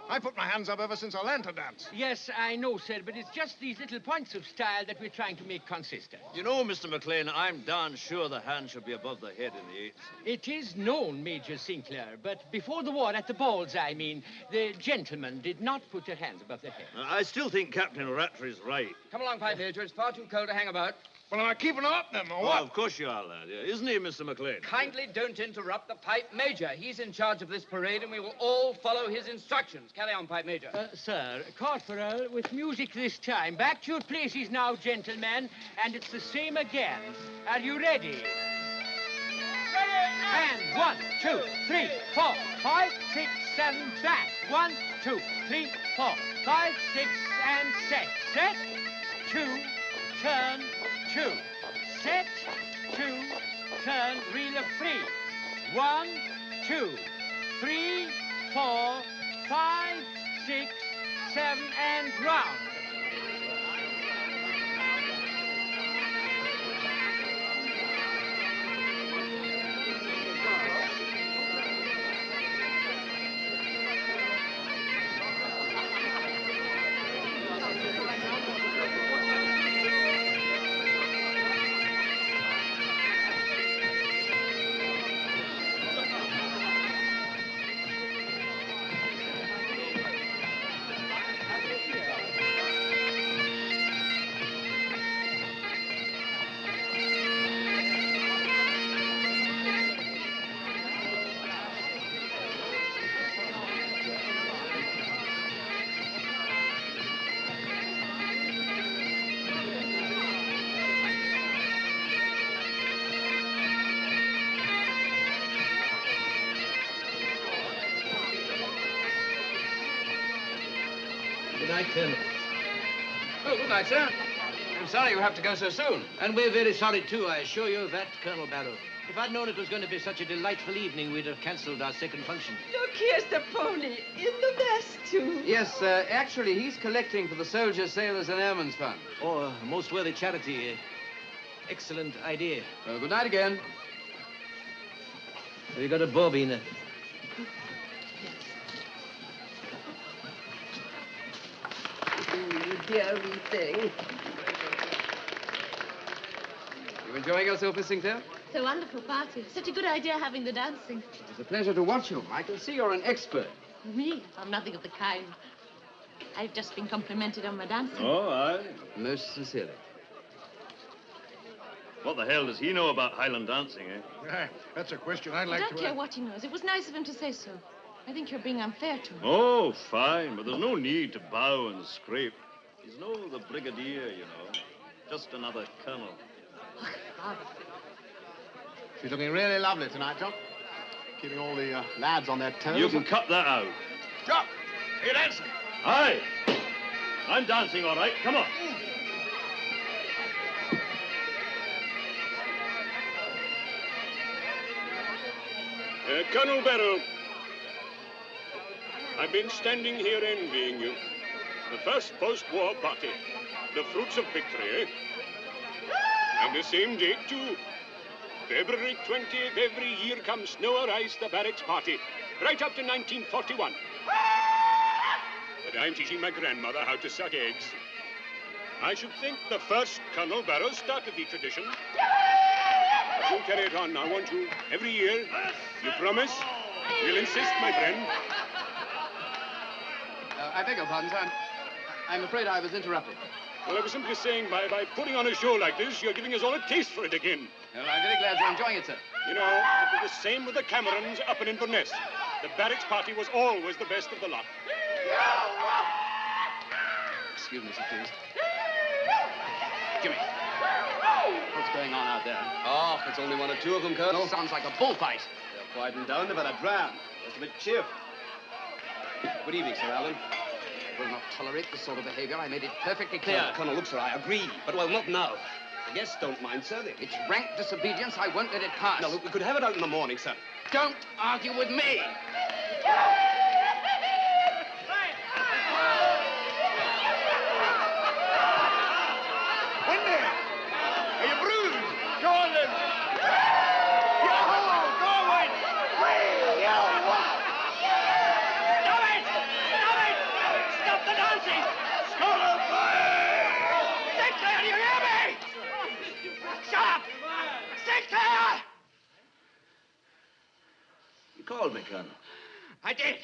S16: I put my hands up ever since I learned to dance.
S3: Yes, I know, sir, but it's just these little points of style that we're trying to make consistent.
S15: You know, Mr. McLean, I'm darn sure the hand should be above the head in the eights.
S3: It is known, Major Sinclair, but before the war, at the balls, I mean, the gentlemen did not put their hands above their head.
S15: I still think Captain Rattray's right.
S12: Come along, Pipe Major. It's far too cold to hang about.
S16: Well, am I keeping up then, or
S15: Oh,
S16: what?
S15: of course you are, lad. Yeah, isn't he, Mr. McLean?
S12: Kindly don't interrupt the Pipe Major. He's in charge of this parade, and we will all follow his instructions. Carry on, Pipe Major.
S3: Sir, Corporal, with music this time. Back to your places now, gentlemen, and it's the same again. Are you ready? And 1, 2, 3, 4, 5, 6, 7, back. 1, 2, 3, 4, 5, 6, and set. Set, 2, turn, 2. Set, 2, turn, reel of 3. 1, 2, 3, 4, 5, 6, 7, and round.
S12: night, Colonel.
S17: Oh, good night, sir.
S12: I'm sorry you have to go so soon.
S15: And we're very sorry, too, I assure you of that, Colonel Barrow. If I'd known it was going to be such a delightful evening, we'd have cancelled our second function.
S20: Look, here's the pony in the mess, too.
S12: Yes, actually, he's collecting for the Soldiers, Sailors, and Airmen's Fund.
S15: Oh, a most worthy charity. Excellent idea.
S12: Well, good night again.
S15: Have you got a bobby?
S20: You dear wee thing.
S12: You enjoying yourself, Miss Sinclair?
S21: It's a wonderful party. Such a good idea having the dancing.
S12: It's a pleasure to watch you. I can see you're an expert.
S21: Me? I'm nothing of the kind. I've just been complimented on my dancing.
S5: Oh, aye.
S12: Most sincerely.
S5: What the hell does he know about Highland dancing, eh?
S2: That's a question I'd
S21: I
S2: like
S21: don't
S2: to
S21: care
S2: ask.
S21: what he knows. It was nice of him to say so. I think you're being unfair to him.
S5: Oh, fine, but there's no need to bow and scrape. He's no the brigadier, you know. Just another colonel.
S16: She's looking really lovely tonight, Jock. Keeping all the lads on their toes.
S5: You can cut that out.
S2: Jock, are you dancing?
S5: Aye. I'm dancing, all right. Come on.
S6: Colonel Barrow, I've been standing here envying you. The first post-war party. The fruits of victory, eh? And the same date, too. February 20th every year comes snow or ice, the barracks party. Right up to 1941. But I'm teaching my grandmother how to suck eggs. I should think the first Colonel Barrow started the tradition. But you'll carry it on now, won't you? Every year. You promise? You'll insist, my friend.
S12: I beg your pardon, sir. I'm afraid I was interrupted.
S6: Well, I was simply saying, by putting on a show like this, you're giving us all a taste for it again.
S12: Well, I'm very glad you're enjoying it, sir.
S6: You know, it was the same with the Camerons up in Inverness. The barracks party was always the best of the lot.
S12: Excuse me, sir, please. Jimmy. What's going on out there? Oh, it's only one or two of them, Colonel. Sounds like a bullfight.
S5: They're quieting down. They've had a dram. Just a bit cheerful.
S12: Good evening, Sir Alan. I will not tolerate this sort of behavior. I made it perfectly clear.
S22: Colonel, look, sir, I agree. But, well, not now. The guests don't mind, sir.
S12: It's rank disobedience. I won't let it pass.
S22: Now, look, we could have it out in the morning, sir.
S12: Don't argue with me.
S2: Wendy! Are you bruised? Go on, then. Yo-ho! Go on, Wendy!
S10: Stop it! Stop it! Stop the dancing! Stop it! Sinclair, do you hear me? Shut up! Sinclair!
S22: You called me, Colonel.
S10: I did.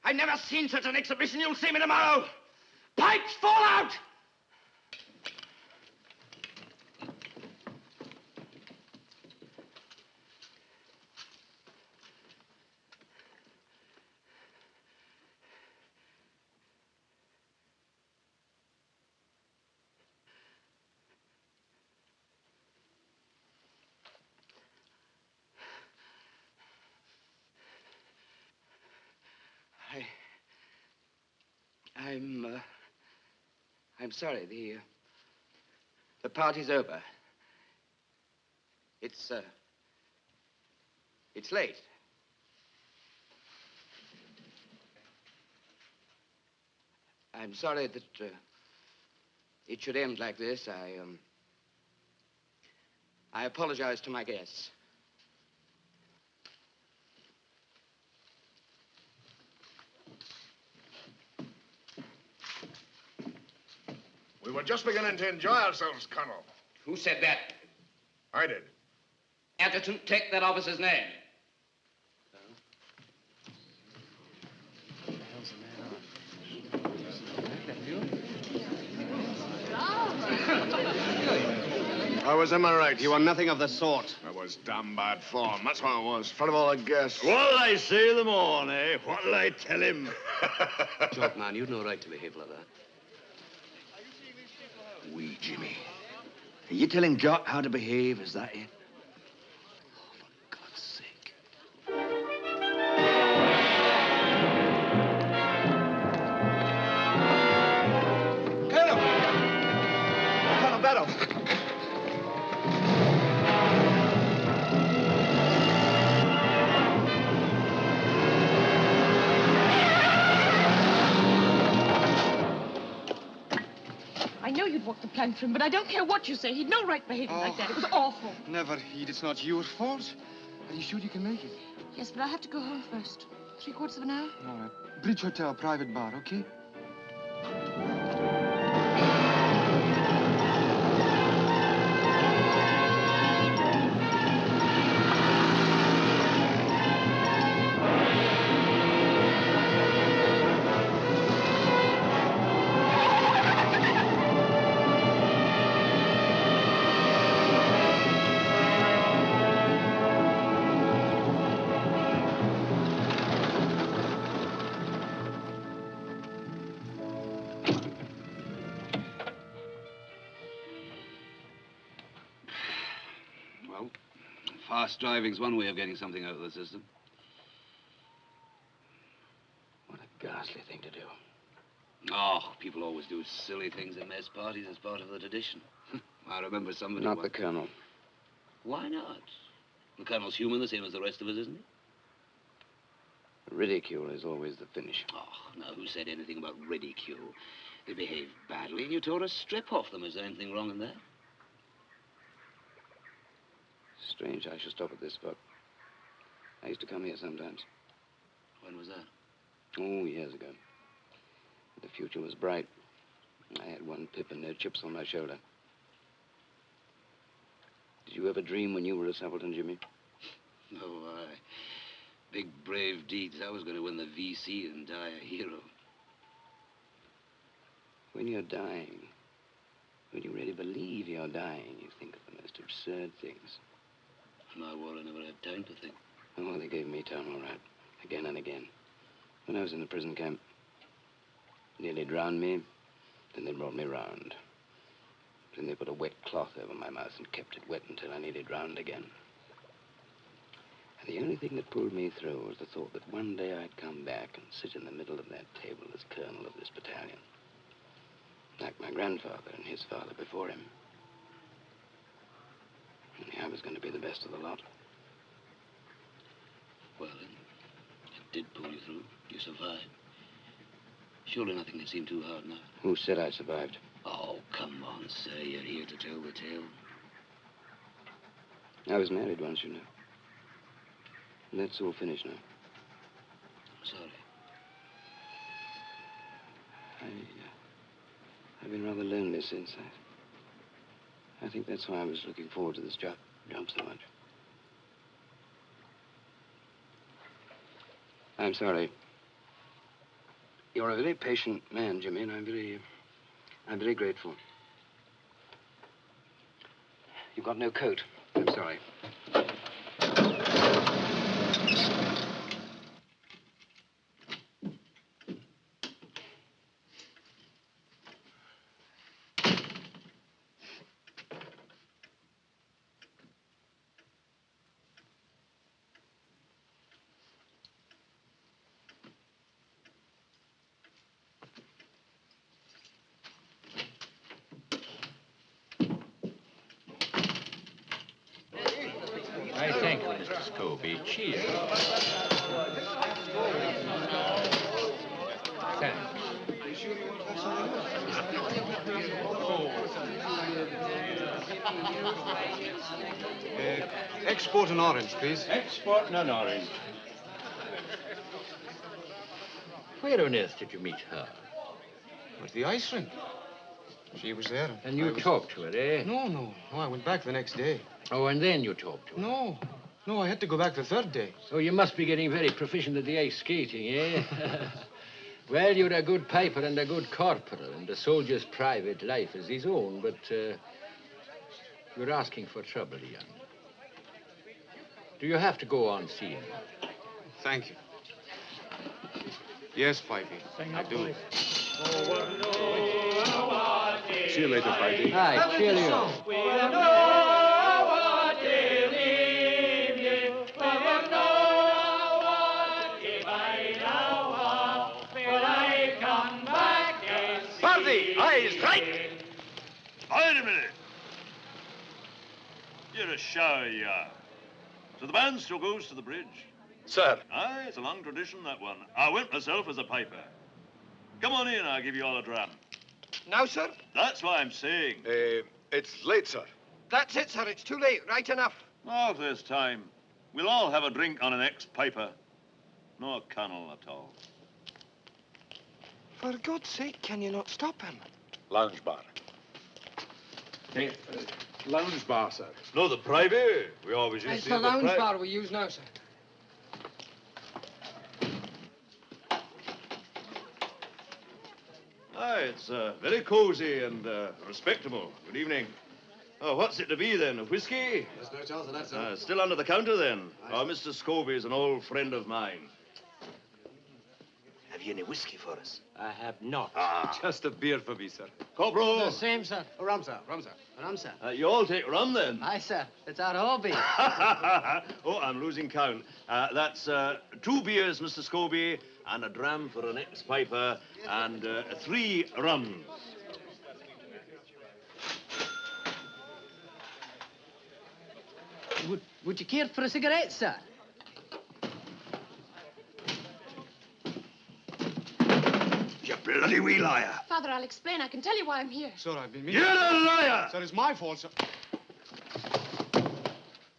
S10: I've never seen such an exhibition. You'll see me tomorrow. Pipes fall out!
S12: I'm sorry. The party's over. It's late. I'm sorry that it should end like this. I apologize to my guests.
S2: We were just beginning to enjoy ourselves, Colonel.
S12: Who said that?
S2: I did.
S12: Adjutant, take that officer's name.
S16: I was in my right. You were nothing of the sort. I was damn bad form. That's what I was. In front of all the guests.
S5: What'll I say them on, eh? What'll I tell him?
S22: Jock, man, you'd no right to behave like that.
S11: We, Jimmy. Are you telling Jock how to behave? Is that it?
S21: we've walked the plank for him, but I don't care what you say. He'd no right behaving like that. It was awful.
S8: Never, Ede. It's not your fault. Are you sure you can make it?
S21: Yes, but I have to go home first. 3/4 of an hour?
S8: All right. Bridge Hotel, private bar, okay?
S22: Well, fast driving's one way of getting something out of the system.
S8: What a ghastly thing to do.
S22: Oh, people always do silly things at mess parties as part of the tradition. I remember somebody...
S8: Not the Colonel.
S22: Why not? The Colonel's human, the same as the rest of us, isn't he?
S8: Ridicule is always the finish.
S22: Oh, now, who said anything about ridicule? They behaved badly, and you tore a strip off them. Is there anything wrong in that?
S8: Strange I should stop at this spot. I used to come here sometimes.
S22: When was that?
S8: Oh, years ago. The future was bright. I had one pip and no chips on my shoulder. Did you ever dream when you were a subaltern, Jimmy?
S22: No, big, brave deeds. I was going to win the VC and die a hero.
S8: When you're dying, when you really believe you're dying, you think of the most absurd things.
S22: In my war, I never had time to think.
S8: Oh, they gave me time, all right. Again and again. When I was in the prison camp, nearly drowned me, then they brought me round. Then they put a wet cloth over my mouth and kept it wet until I nearly drowned again. And the only thing that pulled me through was the thought that one day I'd come back and sit in the middle of that table as colonel of this battalion. Like my grandfather and his father before him. Only I was going to be the best of the lot.
S22: Well, then, it did pull you through. You survived. Surely nothing can seem too hard now.
S8: Who said I survived?
S22: Oh, come on, sir. You're here to tell the tale.
S8: I was married once, you know. And that's all finished now.
S22: Sorry.
S8: I've been rather lonely since. I think that's why I was looking forward to this job so much. I'm sorry. You're a very patient man, Jimmy, and I'm very grateful. You've got no coat. I'm sorry.
S3: I thank you, Mr. Scobie. Cheers. Thanks.
S8: Export an orange, please.
S3: Exporting an orange. Where on earth did you meet her?
S8: At the ice rink. She was there.
S3: And you talked to her, eh?
S8: No, I went back the next day.
S3: Oh, and then you talked to her?
S8: No, I had to go back the third day.
S3: So you must be getting very proficient at the ice skating, eh? Well, you're a good piper and a good corporal, and a soldier's private life is his own, but you're asking for trouble, Ian. Do you have to go on seeing her?
S8: Thank you. Yes, Pipey, I do.
S6: See you later, Pipey.
S3: Aye, cheerio.
S5: Party, eyes right. Wait a minute. You're a show, you are. So the band still goes to the bridge?
S6: Sir.
S5: Aye, it's a long tradition, that one. I went myself as a piper. Come on in, I'll give you all a dram.
S1: Now, sir?
S5: That's what I'm saying.
S16: It's late, sir.
S1: That's it, sir. It's too late. Right enough.
S5: Oh, there's time. We'll all have a drink on an ex-piper. No colonel at all.
S1: For God's sake, can you not stop him?
S16: Lounge bar.
S2: Hey, lounge bar, sir.
S5: No, the private. We always used
S7: It's
S5: to
S7: the
S5: use the
S7: lounge
S5: private.
S7: bar we use now, sir.
S5: Aye, it's very cosy and respectable. Good evening. Oh, what's it to be, then? A whiskey?
S16: There's no chance of that, sir.
S5: Still under the counter, then? Oh, Mr. Scobie's an old friend of mine.
S11: Have you any whiskey for us?
S13: I have not.
S16: Just a beer for me, sir.
S5: Corporal!
S7: The same, sir.
S16: Rum, sir. Rum, sir.
S7: Rum, sir.
S5: You all take rum, then?
S7: Aye, sir. It's our hobby.
S5: Oh, I'm losing count. That's 2 beers, Mr. Scobie, and a dram for an ex-piper, and 3 rums.
S7: Would you care for a cigarette, sir?
S11: You bloody wee liar.
S21: Father, I'll explain. I can tell you why I'm here.
S2: Sir, I've been
S5: You're a liar!
S2: Sir, it's my fault, sir.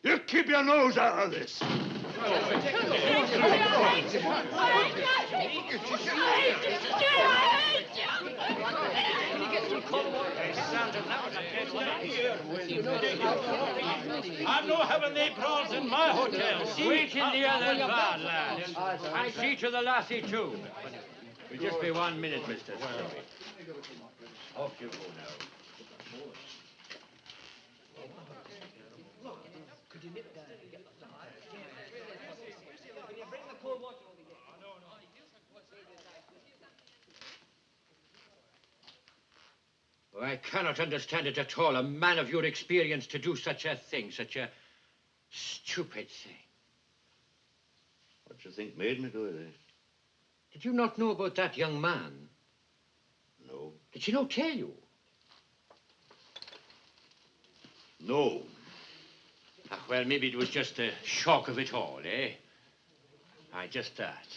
S11: You keep your nose out of this.
S3: I'm not having they prawns in my hotel. Wait in the other bar, lads. And see to the lassie, too. It'll just be 1 minute, Mr. Scobie. Off you go now. I cannot understand it at all. A man of your experience to do such a thing, such a stupid thing.
S5: What do you think made me do it, eh?
S3: Did you not know about that young man?
S5: No.
S3: Did she not tell you?
S5: No.
S3: Ah, well, maybe it was just the shock of it all, eh? Aye, just that.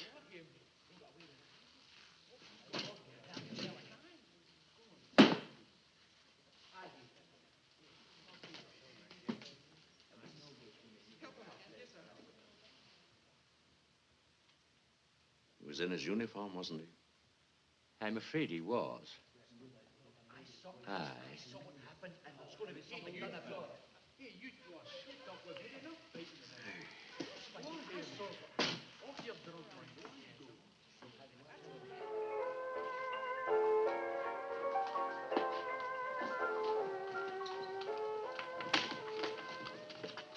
S5: He was in his uniform, wasn't he?
S3: I'm afraid he was. Aye.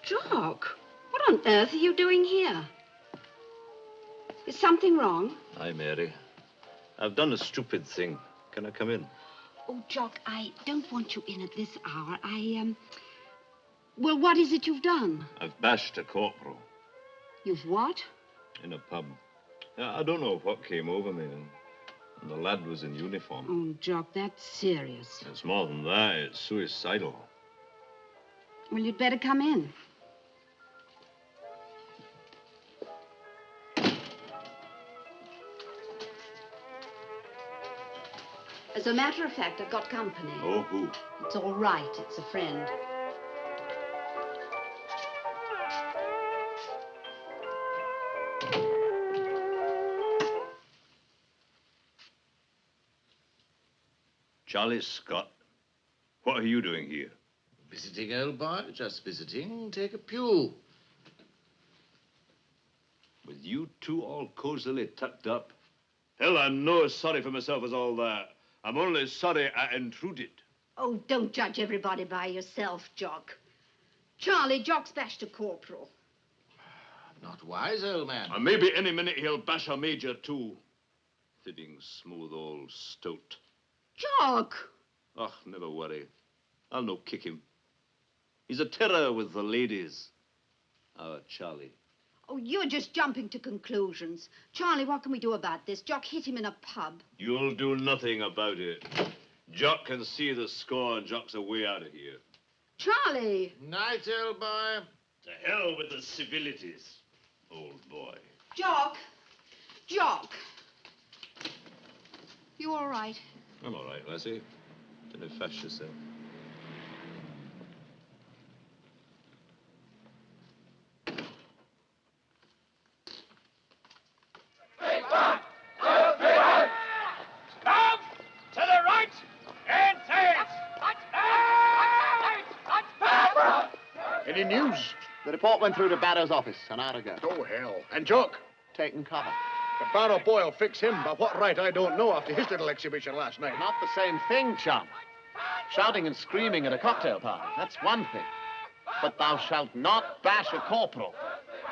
S19: Jock, what on earth are you doing here? Is something wrong?
S5: Aye, Mary. I've done a stupid thing. Can I come in?
S19: Oh, Jock, I don't want you in at this hour. Well, what is it you've done?
S5: I've bashed a corporal
S19: You've what?
S5: in a pub. I don't know what came over me, and the lad was in uniform.
S19: Oh, Jock, that's serious.
S5: It's more than that. It's suicidal.
S19: Well, you'd better come in. As a matter of fact, I've got company.
S5: Oh, who?
S19: It's all right. It's a friend.
S5: Charlie Scott. What are you doing here?
S11: Visiting, old boy? Just visiting. Take a pew.
S5: With you two all cozily tucked up? Hell, I'm no sorry for myself as all that. I'm only sorry I intruded.
S19: Oh, don't judge everybody by yourself, Jock. Charlie, Jock's bashed a corporal.
S11: Not wise, old man.
S5: And maybe any minute he'll bash a major, too. Fibbing smooth old stoat.
S19: Jock!
S5: Oh, never worry. I'll no kick him. He's a terror with the ladies. Our Charlie.
S19: Oh, you're just jumping to conclusions. Charlie, what can we do about this? Jock hit him in a pub.
S5: You'll do nothing about it. Jock can see the score, and Jock's away out of here.
S19: Charlie!
S11: Night, old boy.
S5: To hell with the civilities, old boy.
S19: Jock! Jock! You all right?
S5: I'm all right, Lassie. Don't fash yourself.
S10: Stop! To the right! And third!
S2: Any news?
S16: The report went through to Barrow's office an hour ago.
S2: Oh, hell. And Jock?
S16: Taking cover.
S2: The Barrow boy will fix him. By what right, I don't know, after his little exhibition last night.
S16: Not the same thing, chum. Shouting and screaming at a cocktail party, that's one thing. But thou shalt not bash a corporal.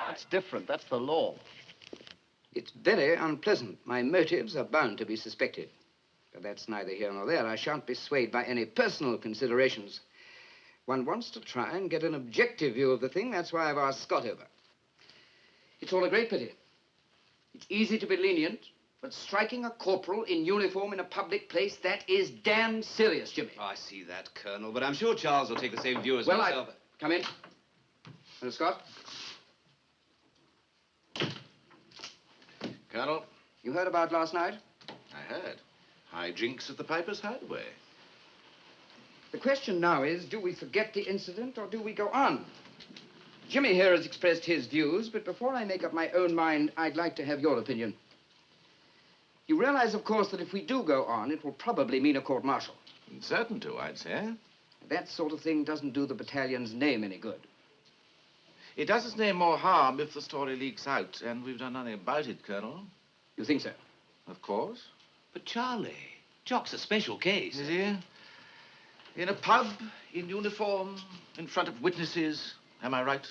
S16: That's different. That's the law.
S12: It's very unpleasant. My motives are bound to be suspected. But that's neither here nor there. I shan't be swayed by any personal considerations. One wants to try and get an objective view of the thing. That's why I've asked Scott over. It's all a great pity. It's easy to be lenient, but striking a corporal in uniform in a public place, that is damn serious, Jimmy.
S4: Oh, I see that, Colonel, but I'm sure Charles will take the same view as
S12: Well,
S4: myself.
S12: Come in. Mr. Scott?
S11: Colonel?
S12: You heard about last night?
S11: I heard. High jinks at the Piper's Hideaway.
S12: The question now is, do we forget the incident or do we go on? Jimmy here has expressed his views, but before I make up my own mind, I'd like to have your opinion. You realize, of course, that if we do go on, it will probably mean a court-martial.
S11: Certain to, I'd say.
S12: That sort of thing doesn't do the battalion's name any good.
S11: It does its name more harm if the story leaks out, and we've done nothing about it, Colonel.
S12: You think so?
S11: Of course.
S4: But Charlie, Jock's a special case.
S11: Is he? In a pub, in uniform, in front of witnesses. Am I right?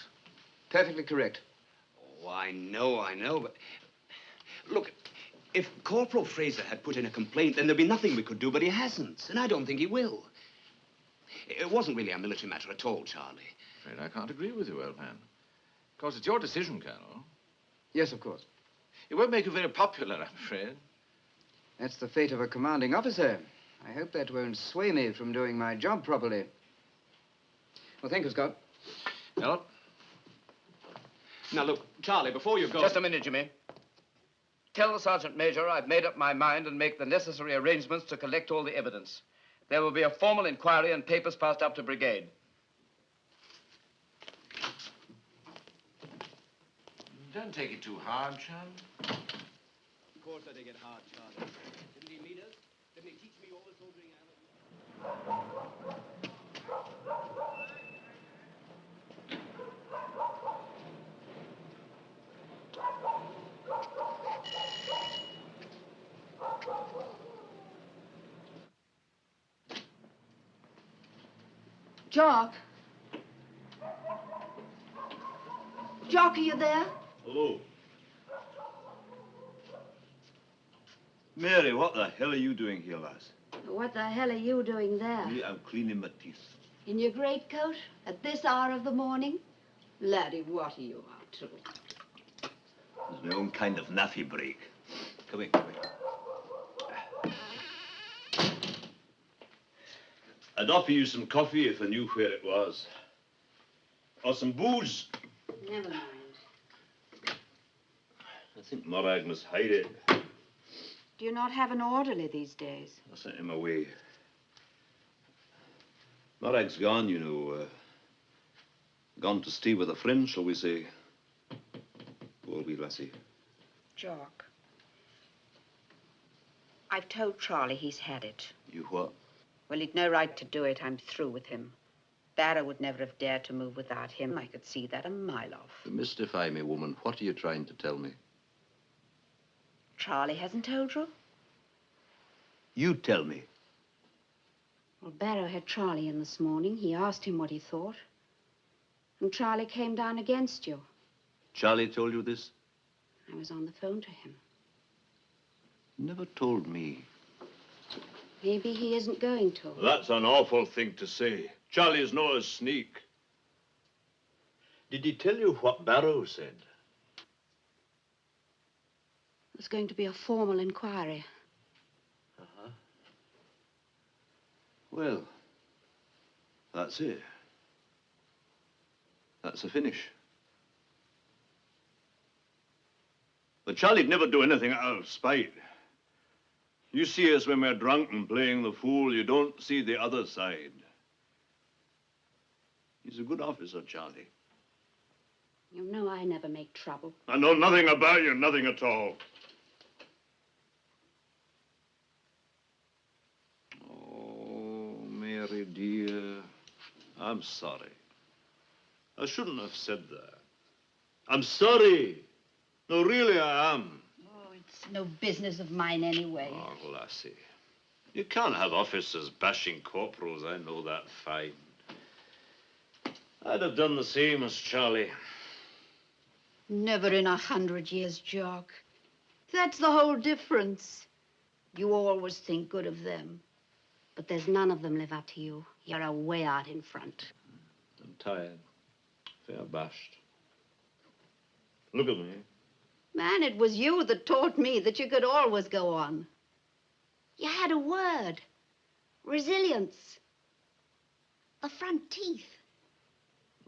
S12: Perfectly correct.
S4: Oh, I know, but... Look, if Corporal Fraser had put in a complaint, then there'd be nothing we could do, but he hasn't, and I don't think he will. It wasn't really a military matter at all, Charlie.
S11: Afraid I can't agree with you, old man. Of course, it's your decision, Colonel.
S12: Yes, of course.
S11: It won't make you very popular, I'm afraid.
S12: That's the fate of a commanding officer. I hope that won't sway me from doing my job properly. Well, thank you, Scott.
S11: Hello?
S4: Now, look, Charlie, before you go...
S12: Just a minute, Jimmy. Tell the Sergeant Major I've made up my mind and make the necessary arrangements to collect all the evidence. There will be a formal inquiry and papers passed up to brigade.
S11: Don't take it too hard, chum.
S4: Of course I take it hard, Charlie. Didn't he meet us? Didn't he teach me all the soldiering I ever...
S19: Jock? Jock, are you there?
S5: Hello. Mary, what the hell are you doing here, lass?
S19: What the hell are you doing there?
S5: Me, I'm cleaning my teeth.
S19: In your greatcoat? At this hour of the morning? Laddie, what are you up to?
S5: It's my own kind of naffy break. Come in, come in. I'd offer you some coffee if I knew where it was. Or some booze.
S19: Never mind.
S5: I think Morag must hide it.
S19: Do you not have an orderly these days?
S5: I sent him away. Morag's gone, you know. Gone to stay with a friend, shall we say. Poor wee lassie.
S9: Jock, I've told Charlie he's had it.
S5: You what?
S9: Well, he'd no right to do it. I'm through with him. Barrow would never have dared to move without him. I could see that a mile off.
S23: To mystify me, woman, what are you trying to tell me?
S9: Charlie hasn't told you?
S5: You tell me.
S19: Well, Barrow had Charlie in this morning. He asked him what he thought. And Charlie came down against you.
S5: Charlie told you this?
S19: I was on the phone to him.
S5: Never told me.
S19: Maybe he isn't going to.
S5: That's an awful thing to say. Charlie's no a sneak. Did he tell you what Barrow said?
S19: There's going to be a formal inquiry.
S5: Uh-huh. Well, that's it. That's a finish. But Charlie'd never do anything out of spite. You see us when we're drunk and playing the fool. You don't see the other side. He's a good officer, Charlie.
S19: You know I never make trouble.
S5: I know nothing about you, nothing at all. Oh, Mary dear, I'm sorry. I shouldn't have said that. I'm sorry. No, really, I am.
S19: Oh, it's no business of mine anyway.
S5: Oh, lassie. You can't have officers bashing corporals. I know that fine. I'd have done the same as Charlie.
S19: Never in 100 years, Jock. That's the whole difference. You always think good of them. But there's none of them live up to you. You're a way out in front.
S5: I'm tired. Fair bashed. Look at me.
S19: Man, it was you that taught me that you could always go on. You had a word. Resilience. The front teeth.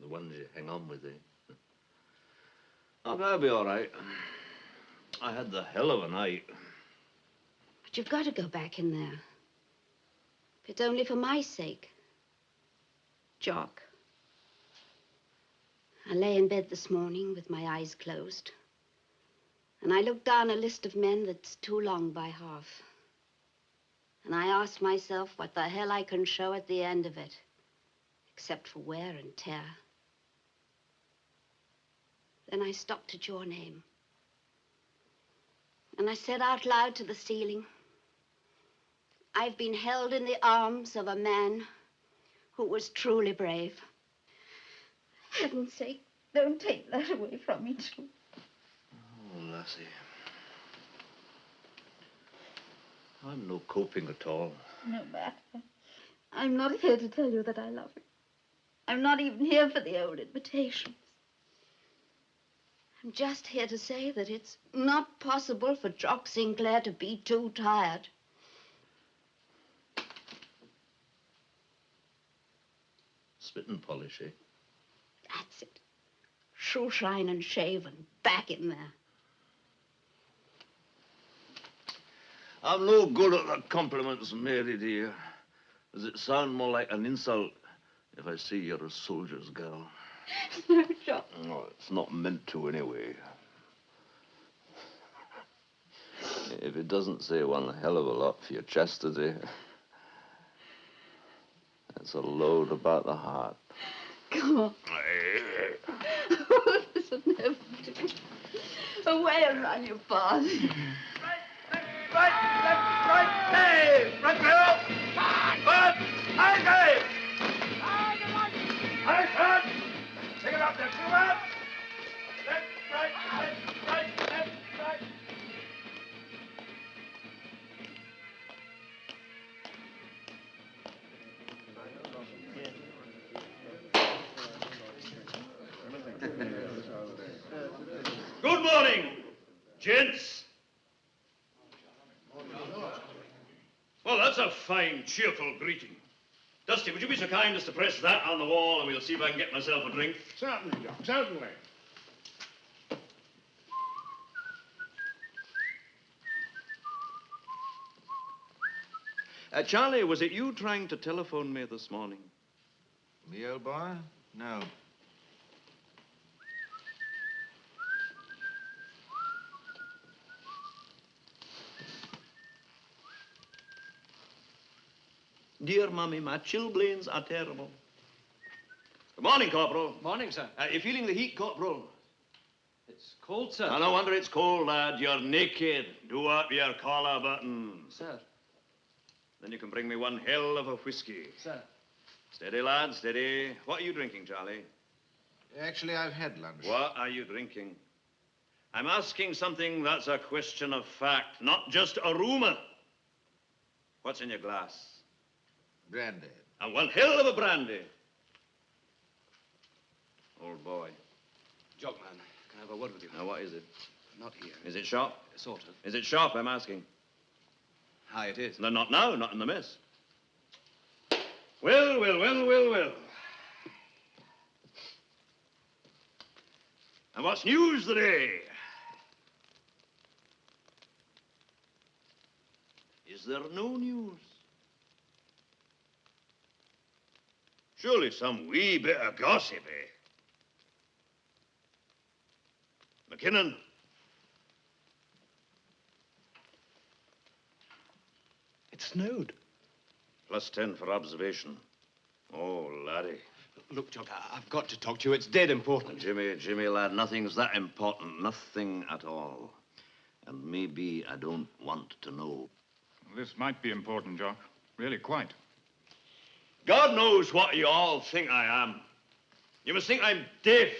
S5: The ones you hang on with, eh? Oh, I'll be all right. I had the hell of a night.
S19: But you've got to go back in there. If it's only for my sake. Jock. I lay in bed this morning with my eyes closed. And I looked down a list of men that's too long by half. And I asked myself what the hell I can show at the end of it. Except for wear and tear. Then I stopped at your name. And I said out loud to the ceiling, I've been held in the arms of a man who was truly brave. Heaven's sake, don't take that away from me, too.
S5: Oh, lassie. I'm no coping at all.
S19: No matter. I'm not here to tell you that I love you. I'm not even here for the old invitations. I'm just here to say that it's not possible for Jock Sinclair to be too tired.
S5: Spit and polish, eh?
S19: That's it. Shoe shine and shave and back in there.
S5: I'm no good at the compliments, Mary, dear. Does it sound more like an insult if I say you're a soldier's girl?
S19: No, Jock.
S5: No, it's not meant to anyway. If it doesn't say one hell of a lot for your chastity, that's a load about the heart.
S19: Come on. Oh, this will never do. Away and run your path.
S10: Right, left, right, hey! Front row! Front! High hey! High front! Take it up there, 2 out! Left, right, left, right.
S5: Good morning, gents. Well, that's a fine, cheerful greeting. Dusty, would you be so kind as to press that on the wall and we'll see if I can get myself a drink?
S2: Certainly, Jock, certainly.
S5: Charlie, was it you trying to telephone me this morning?
S11: Me, old boy? No.
S5: Dear Mummy, my chilblains are terrible. Good morning, Corporal.
S15: Morning, sir.
S5: You feeling the heat, Corporal?
S15: It's cold, sir.
S5: No wonder it's cold, lad. You're naked. Do up your collar button.
S15: Sir.
S5: Then you can bring me one hell of a whiskey.
S15: Sir.
S5: Steady, lad, steady. What are you drinking, Charlie?
S11: Actually, I've had lunch.
S5: What are you drinking? I'm asking something that's a question of fact, not just a rumor. What's in your glass?
S11: Brandy.
S5: And one hell of a brandy. Old boy.
S4: Jock, man, can I have a word with you?
S5: Now, what is it?
S4: Not here.
S5: Is it sharp?
S4: Sort of.
S5: Is it sharp, I'm asking?
S4: Aye, it is.
S5: No, not now, not in the mess. Well. And what's news today? Is there no news? Surely some wee bit of gossip, eh? McKinnon.
S1: It snowed.
S5: +10 for observation. Oh, laddie.
S1: Look, Jock, I've got to talk to you. It's dead important.
S5: Jimmy, lad, nothing's that important. Nothing at all. And maybe I don't want to know.
S14: This might be important, Jock. Really, quite.
S5: God knows what you all think I am. You must think I'm deaf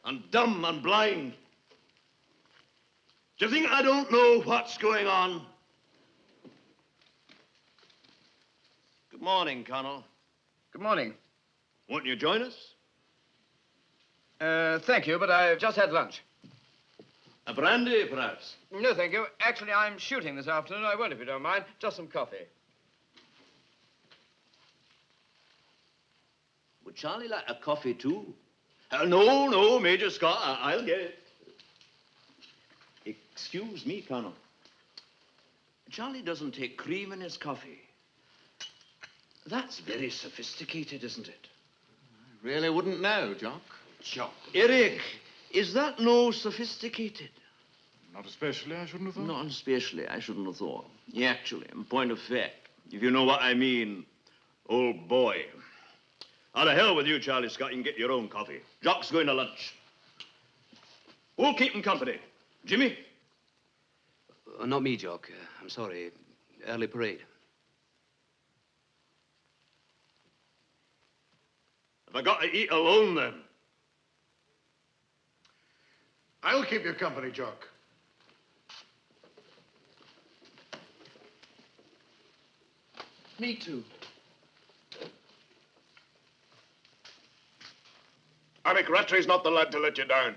S5: and dumb and blind. Do you think I don't know what's going on? Good morning, Colonel.
S12: Good morning.
S5: Won't you join us?
S12: Thank you, but I've just had lunch.
S5: A brandy, perhaps?
S12: No, thank you. Actually, I'm shooting this afternoon. I won't, if you don't mind. Just some coffee.
S5: Would Charlie like a coffee, too? No, Major Scott. I'll get it. Excuse me, Colonel. Charlie doesn't take cream in his coffee. That's very sophisticated, isn't it?
S16: I really wouldn't know, Jock.
S5: Jock. Eric, is that no sophisticated?
S14: Not especially, I shouldn't have thought.
S5: Not especially, I shouldn't have thought. Yeah, actually, in point of fact, if you know what I mean, old boy. Out of hell with you, Charlie Scott. You can get your own coffee. Jock's going to lunch. Who'll keep him company? Jimmy?
S4: Not me, Jock. I'm sorry. Early parade.
S5: Have I got to eat alone, then?
S2: I'll keep you company, Jock.
S11: Me too.
S2: Alec Rattray's not the lad to let you down.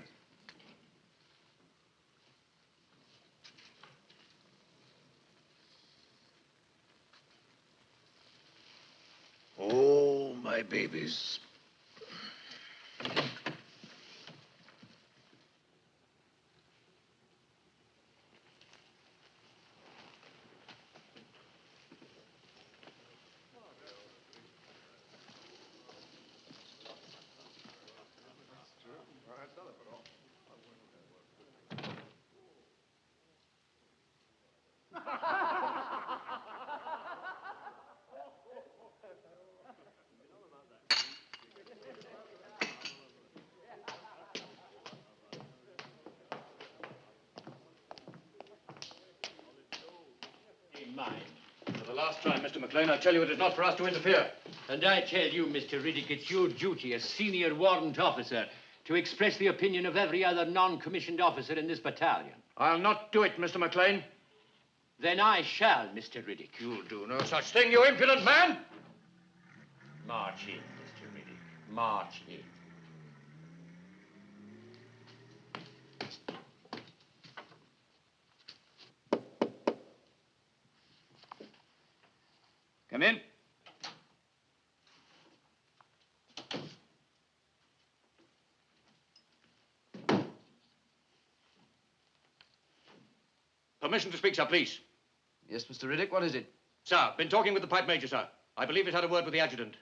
S5: Oh, my babies.
S15: Mind. For the last time, Mr. McLean, I tell you it is not for us to interfere.
S3: And I tell you, Mr. Riddick, it's your duty as senior warrant officer to express the opinion of every other non-commissioned officer in this battalion.
S15: I'll not do it, Mr. McLean.
S3: Then I shall, Mr. Riddick.
S15: You'll do no such thing, you impudent man!
S3: March in, Mr. Riddick. March in.
S15: Come in. Permission to speak, sir, please.
S12: Yes, Mr. Riddick, what is it?
S15: Sir, been talking with the pipe major, sir. I believe he's had a word with the adjutant.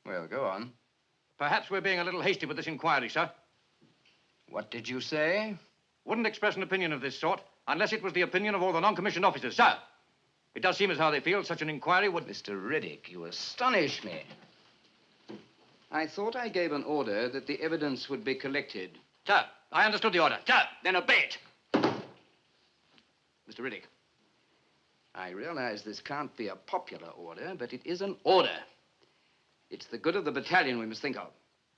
S12: Well, go on.
S15: Perhaps we're being a little hasty with this inquiry, sir.
S12: What did you say?
S15: Wouldn't express an opinion of this sort unless it was the opinion of all the non-commissioned officers, sir. It does seem as how they feel such an inquiry would...
S12: Mr. Riddick, you astonish me. I thought I gave an order that the evidence would be collected.
S15: Sir, I understood the order. Sir, then obey it. Mr. Riddick.
S12: I realize this can't be a popular order, but it is an order. It's the good of the battalion we must think of.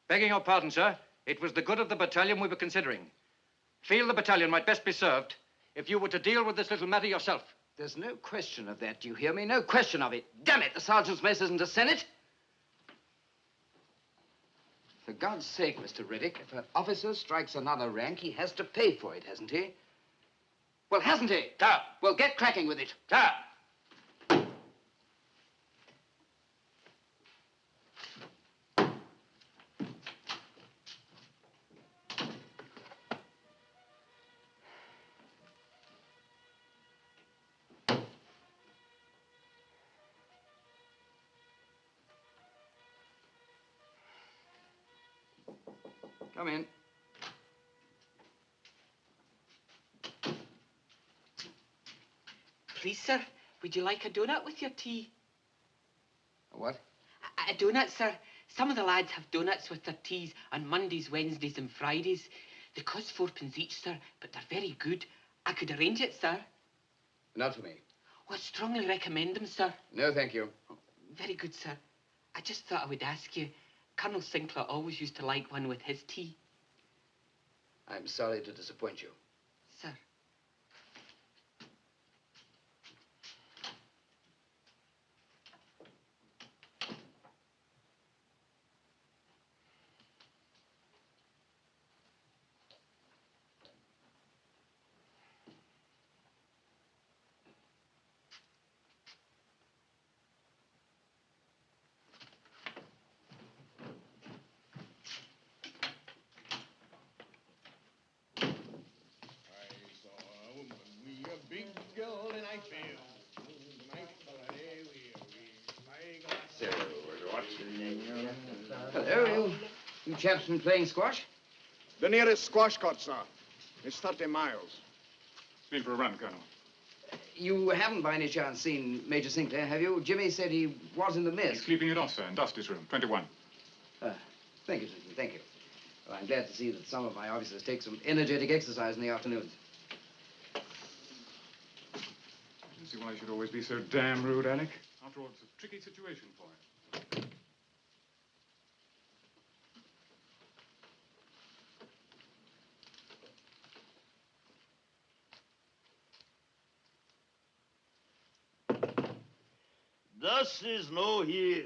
S15: Begging your pardon, sir, it was the good of the battalion we were considering. Feel the battalion might best be served if you were to deal with this little matter yourself.
S12: There's no question of that, do you hear me? No question of it. Damn it, the sergeant's mess isn't a senate. For God's sake, Mr. Riddick, if an officer strikes another rank, he has to pay for it, hasn't he? Well, hasn't he?
S15: Sir.
S12: Well, get cracking with it.
S15: Sir.
S12: Come in.
S17: Please, sir, would you like a donut with your tea?
S12: A what?
S17: A donut, sir. Some of the lads have donuts with their teas on Mondays, Wednesdays, and Fridays. They cost 4p each, sir, but they're very good. I could arrange it, sir.
S12: Not for me.
S17: Oh, I strongly recommend them, sir.
S12: No, thank you.
S17: Very good, sir. I just thought I would ask you. Colonel Sinclair always used to like one with his tea.
S12: I'm sorry to disappoint you.
S17: Sir.
S12: Hello, you chaps been playing squash?
S2: The nearest squash court, sir. It's 30 miles.
S14: Been for a run, Colonel.
S12: You haven't by any chance seen Major Sinclair, have you? Jimmy said he was in the mess.
S14: He's sleeping it off, sir, in Dusty's room, 21.
S12: Thank you, Sinclair, thank you. Well, I'm glad to see that some of my officers take some energetic exercise in the afternoons.
S14: I don't see why you should always be so damn rude, Alec. After all, it's a tricky situation for him.
S5: Dusty's no here.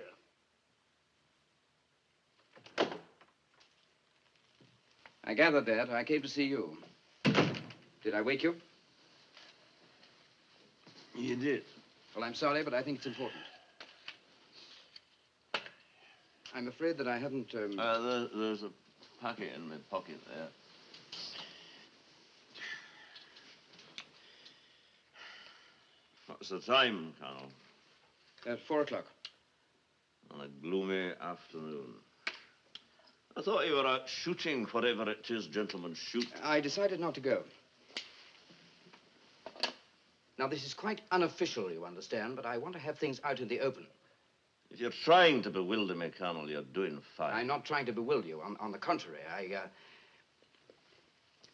S12: I gathered that. I came to see you. Did I wake you?
S5: You did.
S12: Well, I'm sorry, but I think it's important. I'm afraid that I haven't,
S5: There's a packet in my pocket there. What's the time, Colonel?
S12: At 4 o'clock.
S5: On a gloomy afternoon. I thought you were out shooting, whatever it is gentlemen shoot.
S12: I decided not to go. Now, this is quite unofficial, you understand, but I want to have things out in the open.
S5: If you're trying to bewilder me, Colonel, you're doing fine.
S12: I'm not trying to bewilder you. On the contrary,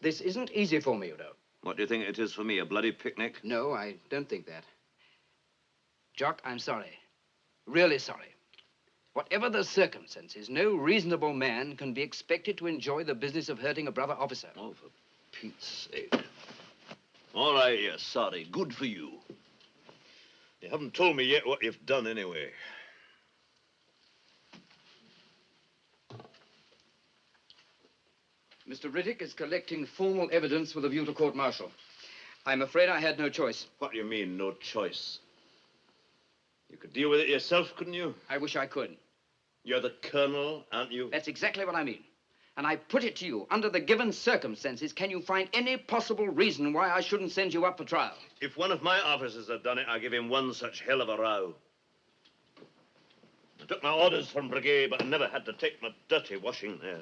S12: This isn't easy for me, you know.
S5: What do you think it is for me, a bloody picnic?
S12: No, I don't think that. Jock, I'm sorry. Really sorry. Whatever the circumstances, no reasonable man can be expected to enjoy the business of hurting a brother officer.
S5: Oh, for Pete's sake. All right, yes, sorry. Good for you. You haven't told me yet what you've done anyway.
S12: Mr. Riddick is collecting formal evidence with a view to court-martial. I'm afraid I had no choice.
S5: What do you mean, no choice? You could deal with it yourself, couldn't you?
S12: I wish I could.
S5: You're the colonel, aren't you?
S12: That's exactly what I mean. And I put it to you, under the given circumstances, can you find any possible reason why I shouldn't send you up for trial?
S5: If one of my officers had done it, I'd give him one such hell of a row. I took my orders from brigade, but I never had to take my dirty washing there.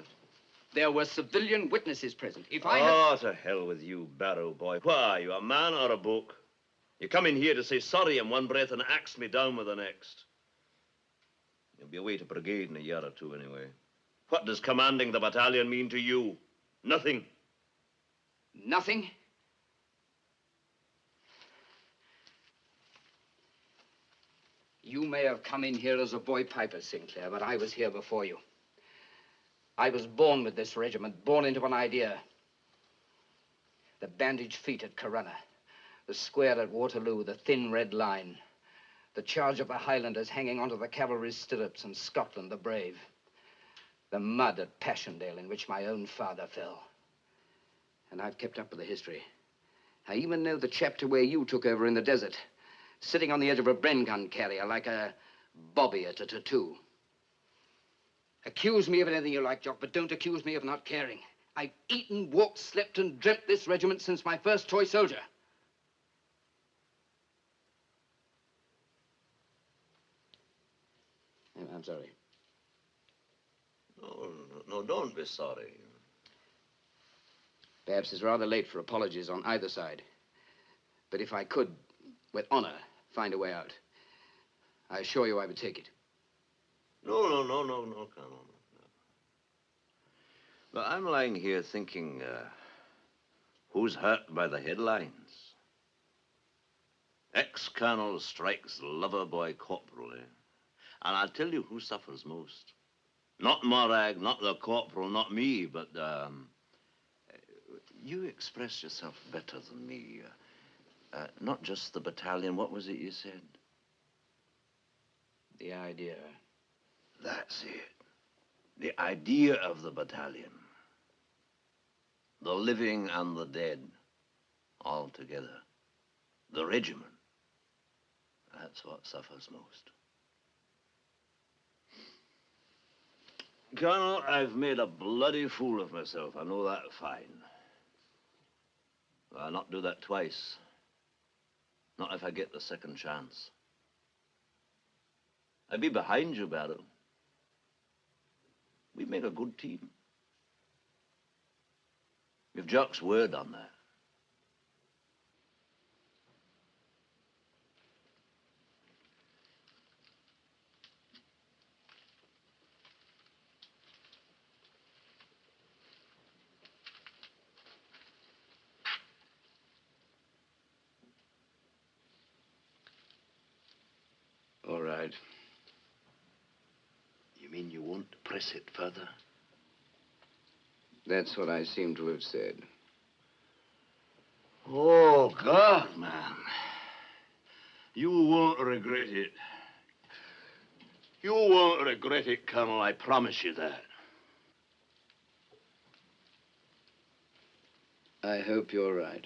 S12: There were civilian witnesses present. If I had...
S5: Oh, to hell with you, Barrow boy. What are you, a man or a book? You come in here to say sorry in one breath and axe me down with the next. You'll be away to brigade in a year or two anyway. What does commanding the battalion mean to you? Nothing.
S12: Nothing? You may have come in here as a boy piper, Sinclair, but I was here before you. I was born with this regiment, born into an idea. The bandaged feet at Corunna, the square at Waterloo, the thin red line, the charge of the Highlanders hanging onto the cavalry's stirrups, and Scotland the brave. The mud at Passchendaele in which my own father fell. And I've kept up with the history. I even know the chapter where you took over in the desert, sitting on the edge of a Bren gun carrier like a bobby at a tattoo. Accuse me of anything you like, Jock, but don't accuse me of not caring. I've eaten, walked, slept, and dreamt this regiment since my first toy soldier. I'm sorry.
S5: No,
S18: No, don't be sorry.
S8: Perhaps it's rather late for apologies on either side. But if I could, with honor, find a way out, I assure you I would take it.
S18: No, Colonel. But I'm lying here thinking, who's hurt by the headlines? Ex-colonel strikes lover boy corporal, eh? And I'll tell you who suffers most. Not Morag, not the corporal, not me, but, you express yourself better than me. Not just the battalion, what was it you said?
S8: The idea.
S18: That's it. The idea of the battalion. The living and the dead, all together. The regiment. That's what suffers most. Colonel, I've made a bloody fool of myself. I know that fine. I'll not do that twice. Not if I get the second chance. I'd be behind you, Barrow. We'd make a good team. You've Jock's word on that.
S8: All right.
S18: You mean you won't press it further?
S8: That's what I seem to have said.
S18: Oh, God, man. You won't regret it. You won't regret it, Colonel, I promise you that.
S8: I hope you're right.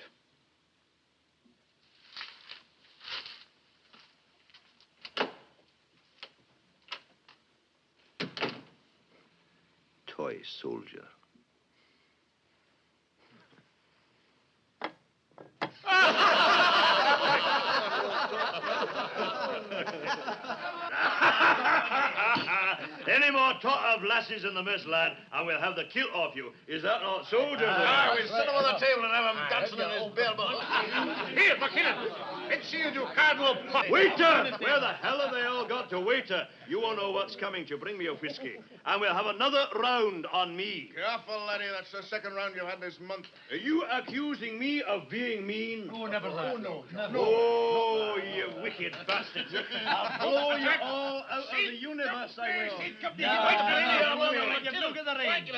S18: Toy soldier.
S5: Any more talk of lasses in the mess, lad, and we'll have the kilt off you. Is that not so, gentlemen?
S2: We'll sit him on the table and have him dancing in his bell. Here, McKinnon, let's see you do Cardinal Pop.
S5: Waiter! Where the hell have they all got to, waiter? You won't know what's coming to. Bring me a whiskey. And we'll have another round on me.
S2: Careful, laddie. That's the second round you've had this month.
S5: Are you accusing me of being mean?
S2: Oh, never that. Oh, no.
S5: Oh, you wicked bastards. I'll blow you all out of the universe, I will. Look at the ring.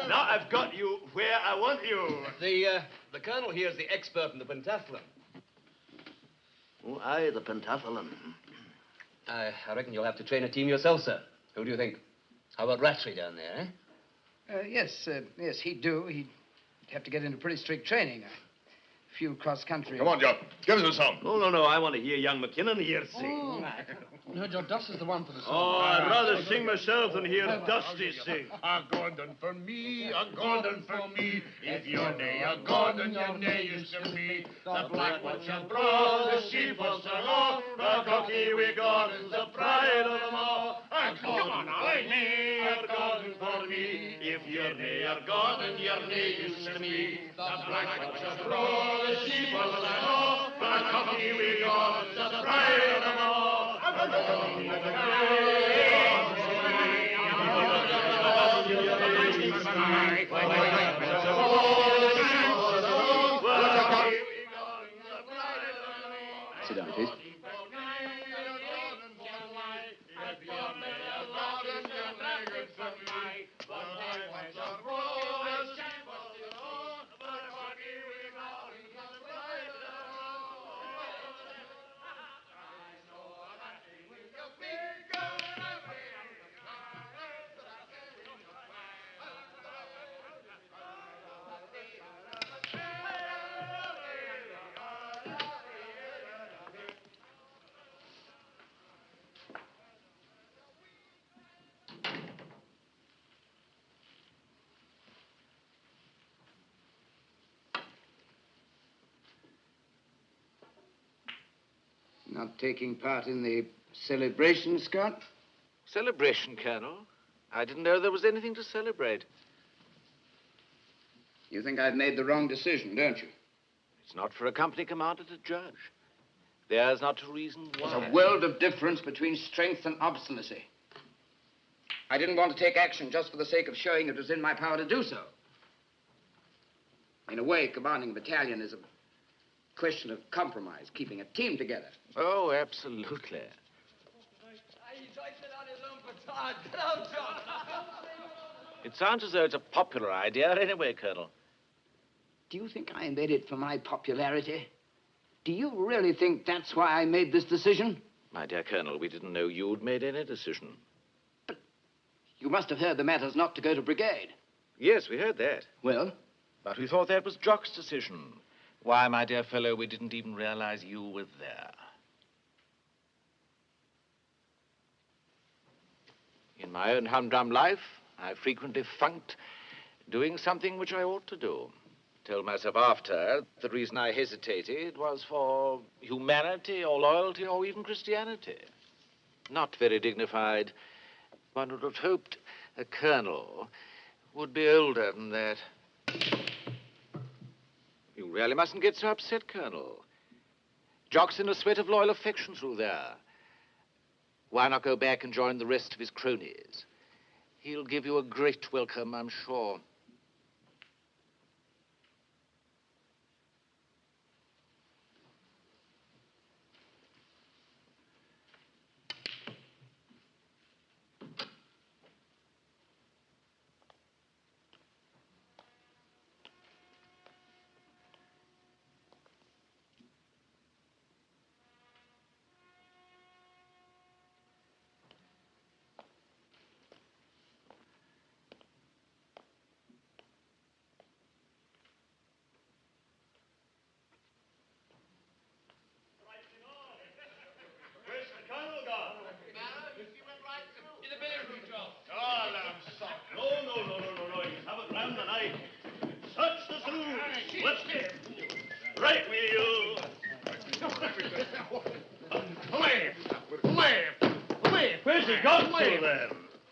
S5: Now I've got you where I want you.
S1: The colonel here is the expert in the pentathlon.
S18: Oh, aye, the pentathlon.
S1: I reckon you'll have to train a team yourself, sir. Who do you think? How about Rattray down there, eh?
S7: Yes, he'd do. He'd have to get into pretty strict training. A few cross-country.
S5: Come on, Jock. Give us a song. No. I want to hear young McKinnon here sing.
S7: Oh, no, Joe, Dust is the one for the song.
S5: Oh, I'd rather sing myself than hear Dusty sing.
S2: A Gordon for me, a Gordon for me. If you're nae a Gordon, your nae is to me. The black one shall brawl, the sheep will sing, the cocky wee Gordon's the pride of them all. And come on, I nae a Gordon for me. If you're nae a Gordon, your nae is to me. The black one shall brawl, the sheep will sing, the cocky wee Gordon's the pride of them all.
S8: Sit down, please. Not taking part in the celebration, Scott?
S11: Celebration, Colonel? I didn't know there was anything to celebrate.
S12: You think I've made the wrong decision, don't you?
S11: It's not for a company commander to judge. There's not a reason why.
S12: There's a world of difference between strength and obstinacy. I didn't want to take action just for the sake of showing it was in my power to do so. In a way, commanding a battalion is a question of compromise, keeping a team together.
S11: Oh, absolutely. It sounds as though it's a popular idea anyway, Colonel.
S12: Do you think I made it for my popularity? Do you really think that's why I made this decision?
S11: My dear Colonel, we didn't know you'd made any decision.
S12: You must have heard the matter's not to go to brigade.
S11: Yes, we heard that.
S12: Well?
S11: But we thought that was Jock's decision. Why, my dear fellow, we didn't even realize you were there. In my own humdrum life, I frequently funked doing something which I ought to do. Told myself after the reason I hesitated was for humanity or loyalty or even Christianity. Not very dignified. One would have hoped a colonel would be older than that. You really mustn't get so upset, Colonel. Jock's in a sweat of loyal affection through there. Why not go back and join the rest of his cronies? He'll give you a great welcome, I'm sure.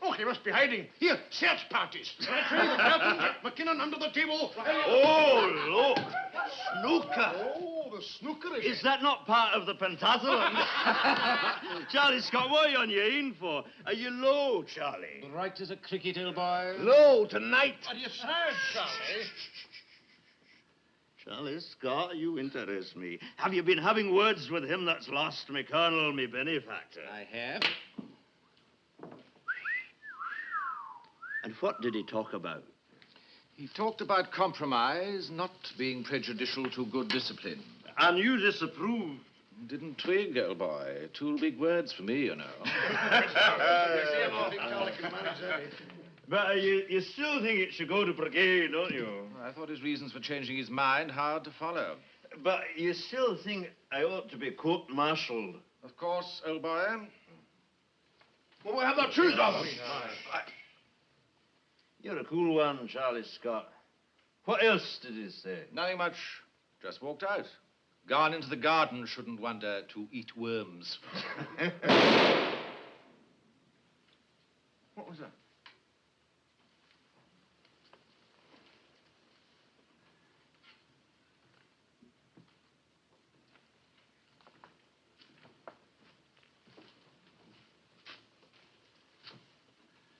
S2: Oh, he must be hiding. Here, search parties. Rattray, the captain, get McKinnon under the table.
S5: Oh, look. Snooker.
S2: Oh, the snooker is...
S5: Is that not part of the pentathlon? Charlie Scott, what are you on your in for? Are you low, Charlie?
S11: Right as a cricket, old boy.
S5: Low tonight.
S2: Are you sad, Charlie?
S5: Charlie Scott, you interest me. Have you been having words with him that's lost me, Colonel, me benefactor?
S11: I have.
S5: And what did he talk about?
S11: He talked about compromise not being prejudicial to good discipline.
S5: And you disapprove?
S11: Didn't twig, old boy. Two big words for me, you know.
S5: But you still think it should go to brigade, don't you?
S11: I thought his reasons for changing his mind hard to follow.
S5: But you still think I ought to be court-martialed?
S11: Of course, old boy.
S2: Well, we have the truth of us.
S5: You're a cool one, Charlie Scott. What else did he say?
S11: Nothing much. Just walked out. Gone into the garden, shouldn't wonder, to eat worms.
S2: What was that?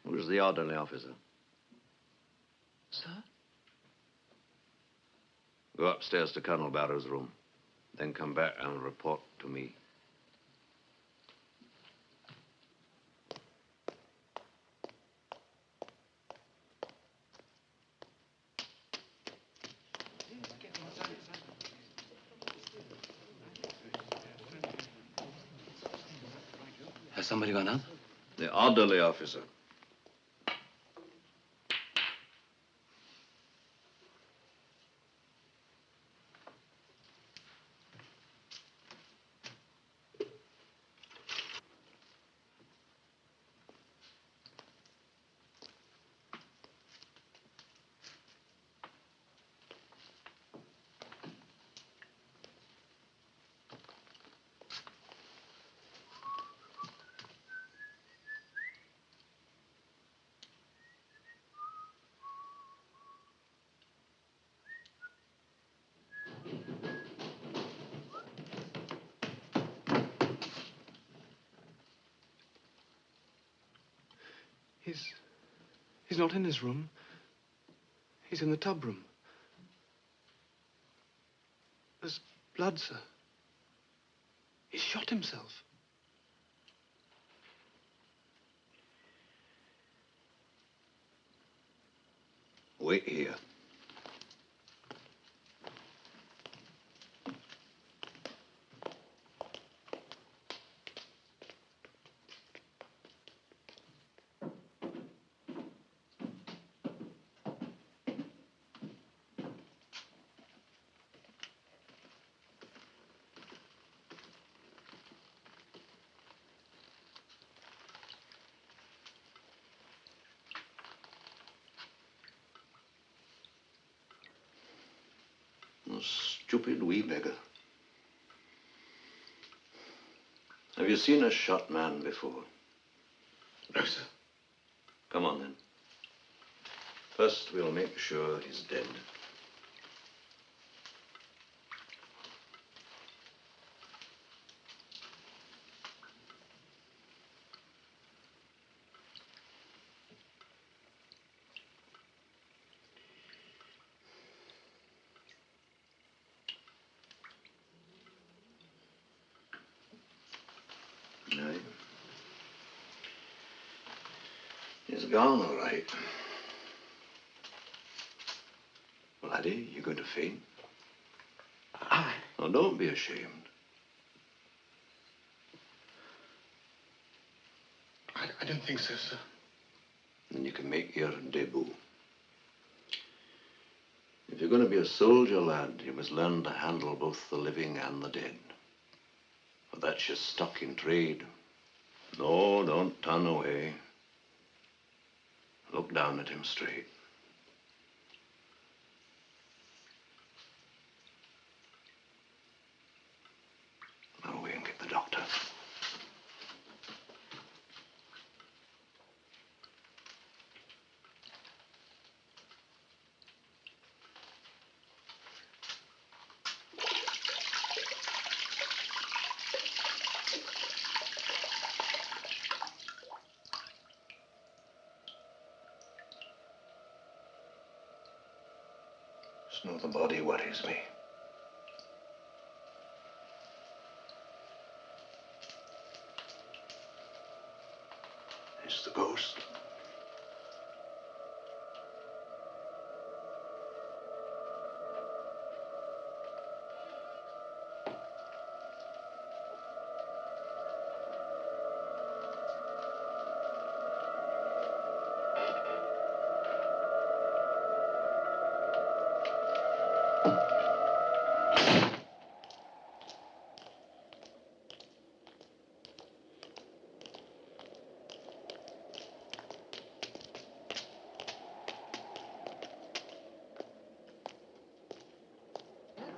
S23: Who's the orderly officer?
S11: Sir?
S23: Go upstairs to Colonel Barrow's room. Then come back and report to me.
S8: Has somebody gone up?
S23: The orderly officer.
S5: He's not in his room. He's in the tub room. There's blood, sir. He's shot himself.
S23: Wait here. Oh, stupid wee beggar. Have you seen a shot man before?
S5: No, sir.
S23: Come on, then. First, we'll make sure he's dead. Aye. He's gone, all right. Laddie, you going to faint?
S5: Aye.
S23: Oh, don't be ashamed.
S5: I don't think so, sir.
S23: Then you can make your debut. If you're going to be a soldier, lad, you must learn to handle both the living and the dead. For that's your stock in trade. No, don't turn away. Look down at him straight. Now away and get the doctor. It's not the body worries me. It's the ghost.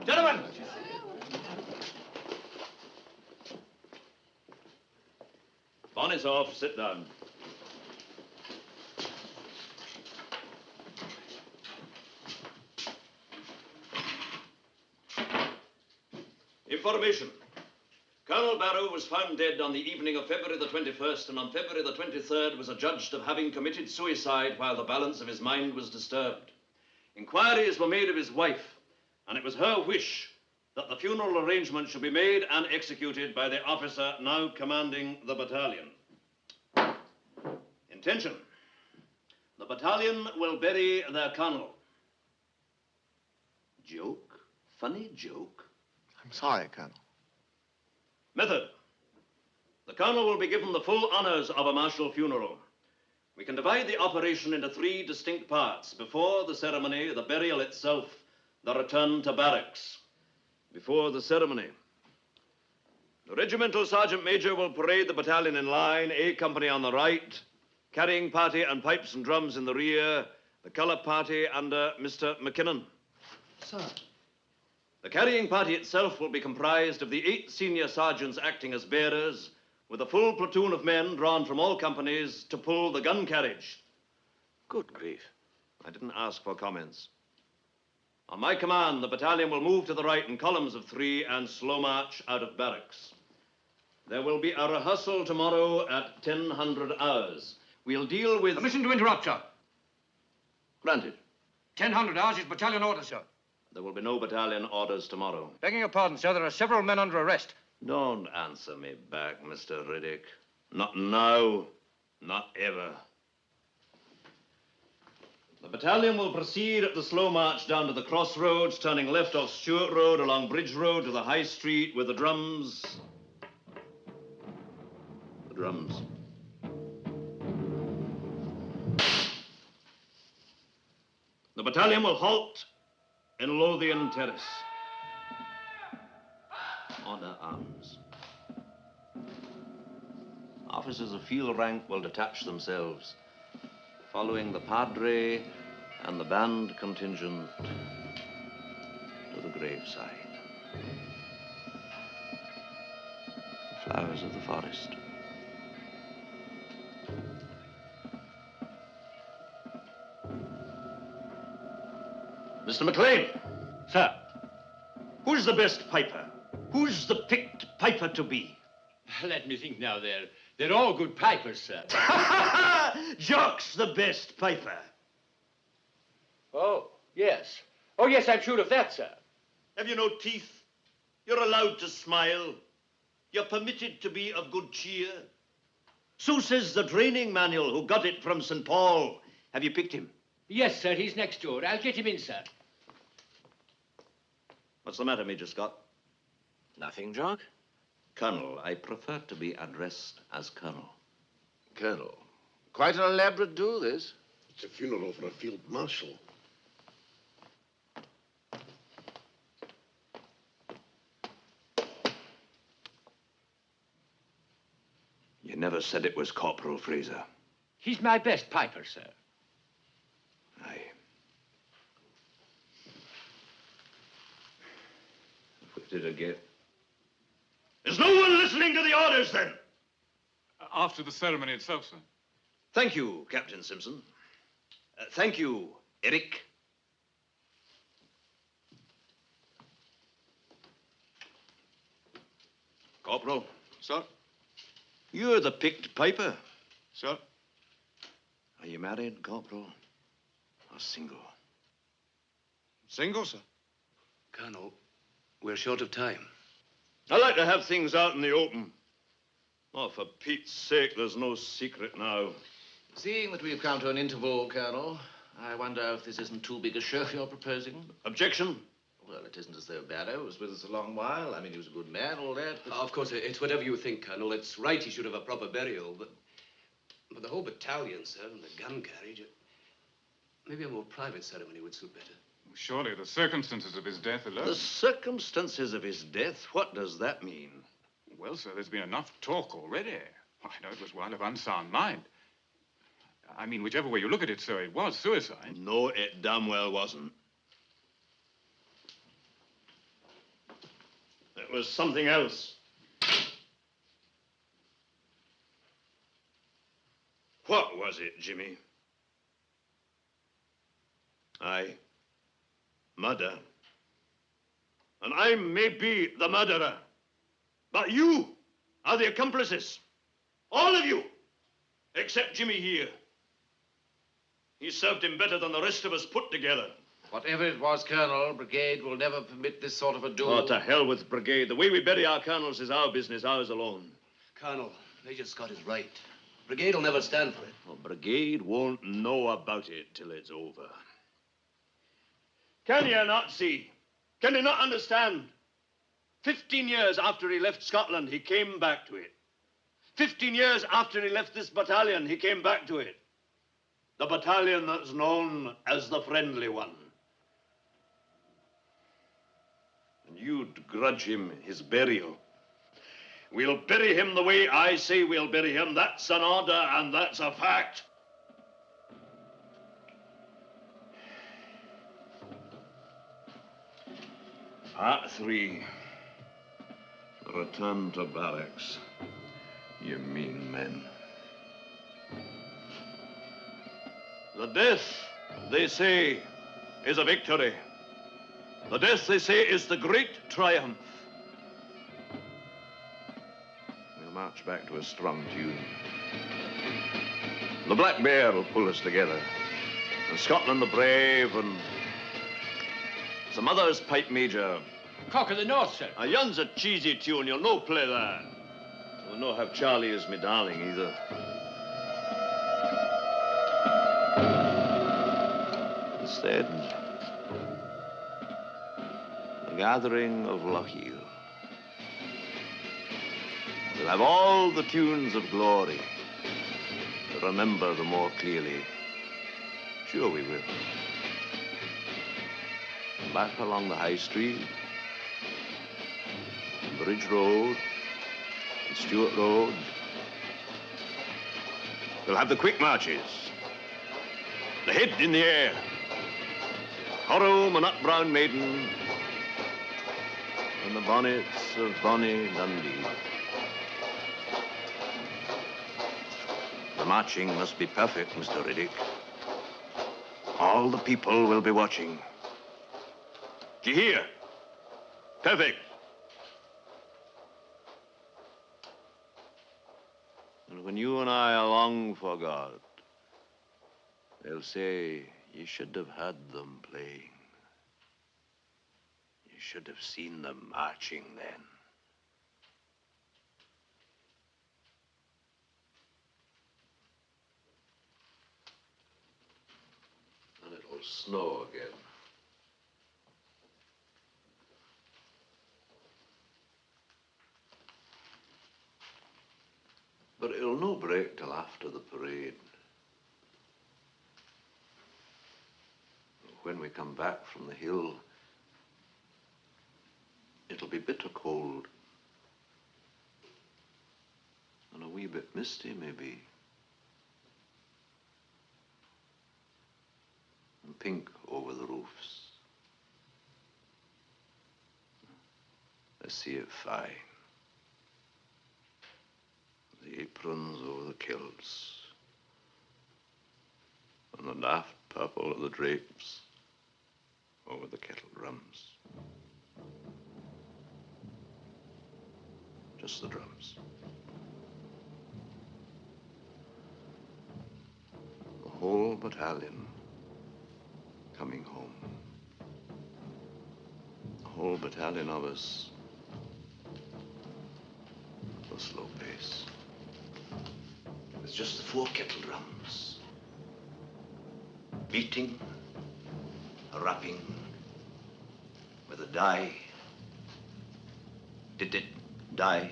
S5: Gentlemen! Bonnet's off. Sit down. Information. Colonel Barrow was found dead on the evening of February the 21st, and on February the 23rd was adjudged of having committed suicide while the balance of his mind was disturbed. Inquiries were made of his wife, and it was her wish that the funeral arrangement should be made and executed by the officer now commanding the battalion. Intention. The battalion will bury their colonel.
S23: Joke? Funny joke?
S16: I'm sorry, Colonel.
S5: Method. The colonel will be given the full honors of a martial funeral. We can divide the operation into 3 distinct parts. Before the ceremony, the burial itself, the return to barracks. Before the ceremony, the regimental sergeant major will parade the battalion in line, A company on the right, carrying party and pipes and drums in the rear, the colour party under Mr. McKinnon.
S7: Sir.
S5: The carrying party itself will be comprised of the 8 senior sergeants acting as bearers, with a full platoon of men drawn from all companies to pull the gun carriage.
S23: Good grief.
S5: I didn't ask for comments. On my command, the battalion will move to the right in columns of 3 and slow march out of barracks. There will be a rehearsal tomorrow at 1000 hours.
S18: We'll deal with...
S15: Permission to interrupt, sir.
S18: Granted.
S15: 1000 hours is battalion orders, sir.
S18: There will be no battalion orders tomorrow.
S15: Begging your pardon, sir, there are several men under arrest.
S18: Don't answer me back, Mr. Riddick. Not now. Not ever. The battalion will proceed at the slow march down to the crossroads, turning left off Stewart Road, along Bridge Road to the High Street with the drums. The drums. The battalion will halt in Lothian Terrace. Order arms. Officers of field rank will detach themselves, following the padre and the band contingent to the graveside. The flowers of the forest. Mr. McLean.
S15: Sir.
S18: Who's the best piper? Who's the picked piper to be?
S3: Let me think now. They're all good pipers, sir.
S18: Jock's the best piper.
S3: Oh, yes. Oh, yes, I'm sure of that, sir.
S18: Have you no teeth? You're allowed to smile. You're permitted to be of good cheer. So says the training manual who got it from St. Paul. Have you picked him?
S3: Yes, sir, he's next door. I'll get him in, sir.
S18: What's the matter, Major Scott?
S11: Nothing, Jock.
S18: Colonel, I prefer to be addressed as Colonel.
S11: Colonel. Quite an elaborate do, this.
S6: It's a funeral for a field marshal.
S18: You never said it was Corporal Fraser.
S3: He's my best piper, sir.
S18: Aye. What did I get? Is no one listening to the orders, then?
S14: After the ceremony itself, sir.
S18: Thank you, Captain Simpson. Thank you, Eric. Corporal.
S5: Sir?
S18: You're the picked piper.
S5: Sir?
S18: Are you married, Corporal, or single?
S5: Single, sir.
S23: Colonel, we're short of time.
S18: I like to have things out in the open. Oh, for Pete's sake, there's no secret now.
S11: Seeing that we've come to an interval, Colonel, I wonder if this isn't too big a show you're proposing.
S18: Objection?
S11: Well, it isn't as though Barrow was with us a long while. I mean, he was a good man, all that, but...
S23: Of course, it's whatever you think, Colonel. It's right he should have a proper burial, but the whole battalion, sir, and the gun carriage, maybe a more private ceremony would suit better.
S14: Surely the circumstances of his death alone.
S18: The circumstances of his death? What does that mean?
S14: Well, sir, there's been enough talk already. I know it was one of unsound mind. I mean, whichever way you look at it, sir, it was suicide.
S18: No, it damn well wasn't. It was something else. What was it, Jimmy? Aye. Murder. And I may be the murderer. But you are the accomplices. All of you. Except Jimmy here. He served him better than the rest of us put together.
S11: Whatever it was, Colonel, Brigade will never permit this sort of a duel.
S18: Oh, to hell with Brigade. The way we bury our colonels is our business, ours alone.
S23: Colonel, Major Scott is right. Brigade will never stand for it.
S18: Well, Brigade won't know about it till it's over. Can you not see? Can you not understand? 15 years after he left Scotland, he came back to it. 15 years after he left this battalion, he came back to it. The battalion that's known as the Friendly One. And you'd grudge him his burial. We'll bury him the way I say we'll bury him. That's an order and that's a fact. Part 3. Return to barracks, you mean men. The death, they say, is a victory. The death, they say, is the great triumph. We'll march back to a strong tune.
S23: The Black Bear will pull us together. And Scotland the Brave, and some others, Pipe Major.
S3: Cock of the North, sir.
S18: Yon's a cheesy tune. You'll no play that. You'll no have Charlie as me darling, either. Instead, the gathering of Lochiel. We'll have all the tunes of glory to remember the more clearly. Sure we will. Back along the High Street, Bridge Road, and Stewart Road. We'll have the quick marches. The head in the air. Horrow, my nut brown maiden, and the bonnets of bonny Dundee. The marching must be perfect, Mr. Riddick. All the people will be watching. Do you hear? Perfect. And when you and I are long forgot, they'll say, you should have had them playing. You should have seen them marching then.
S23: And it'll snow again. But it'll no break till after the parade. When we come back from the hill, it'll be bitter cold. And a wee bit misty, maybe. And pink over the roofs. I see it fine. The aprons over the kilts. And the daft purple of the drapes over the kettle drums. Just the drums. The whole battalion coming home. The whole battalion of us at a slow pace. With just the 4 kettle drums. Beating, a rapping, with a die. Did it die?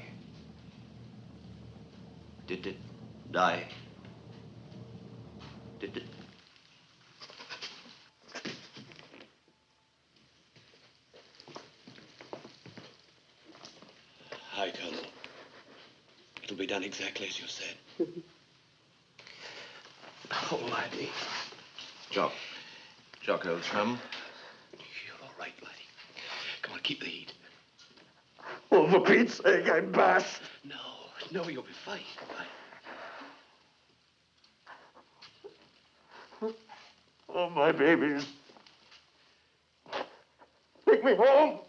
S23: Did it die? Did it?
S18: Aye, Colonel. It'll be done exactly as you said. Oh, laddie.
S23: Jock, old chum.
S18: You're all right, laddie. Come on, keep the heat.
S6: Oh, for Pete's sake, I'm bashed.
S18: No, you'll be fine.
S6: Oh, my babies. Take me home.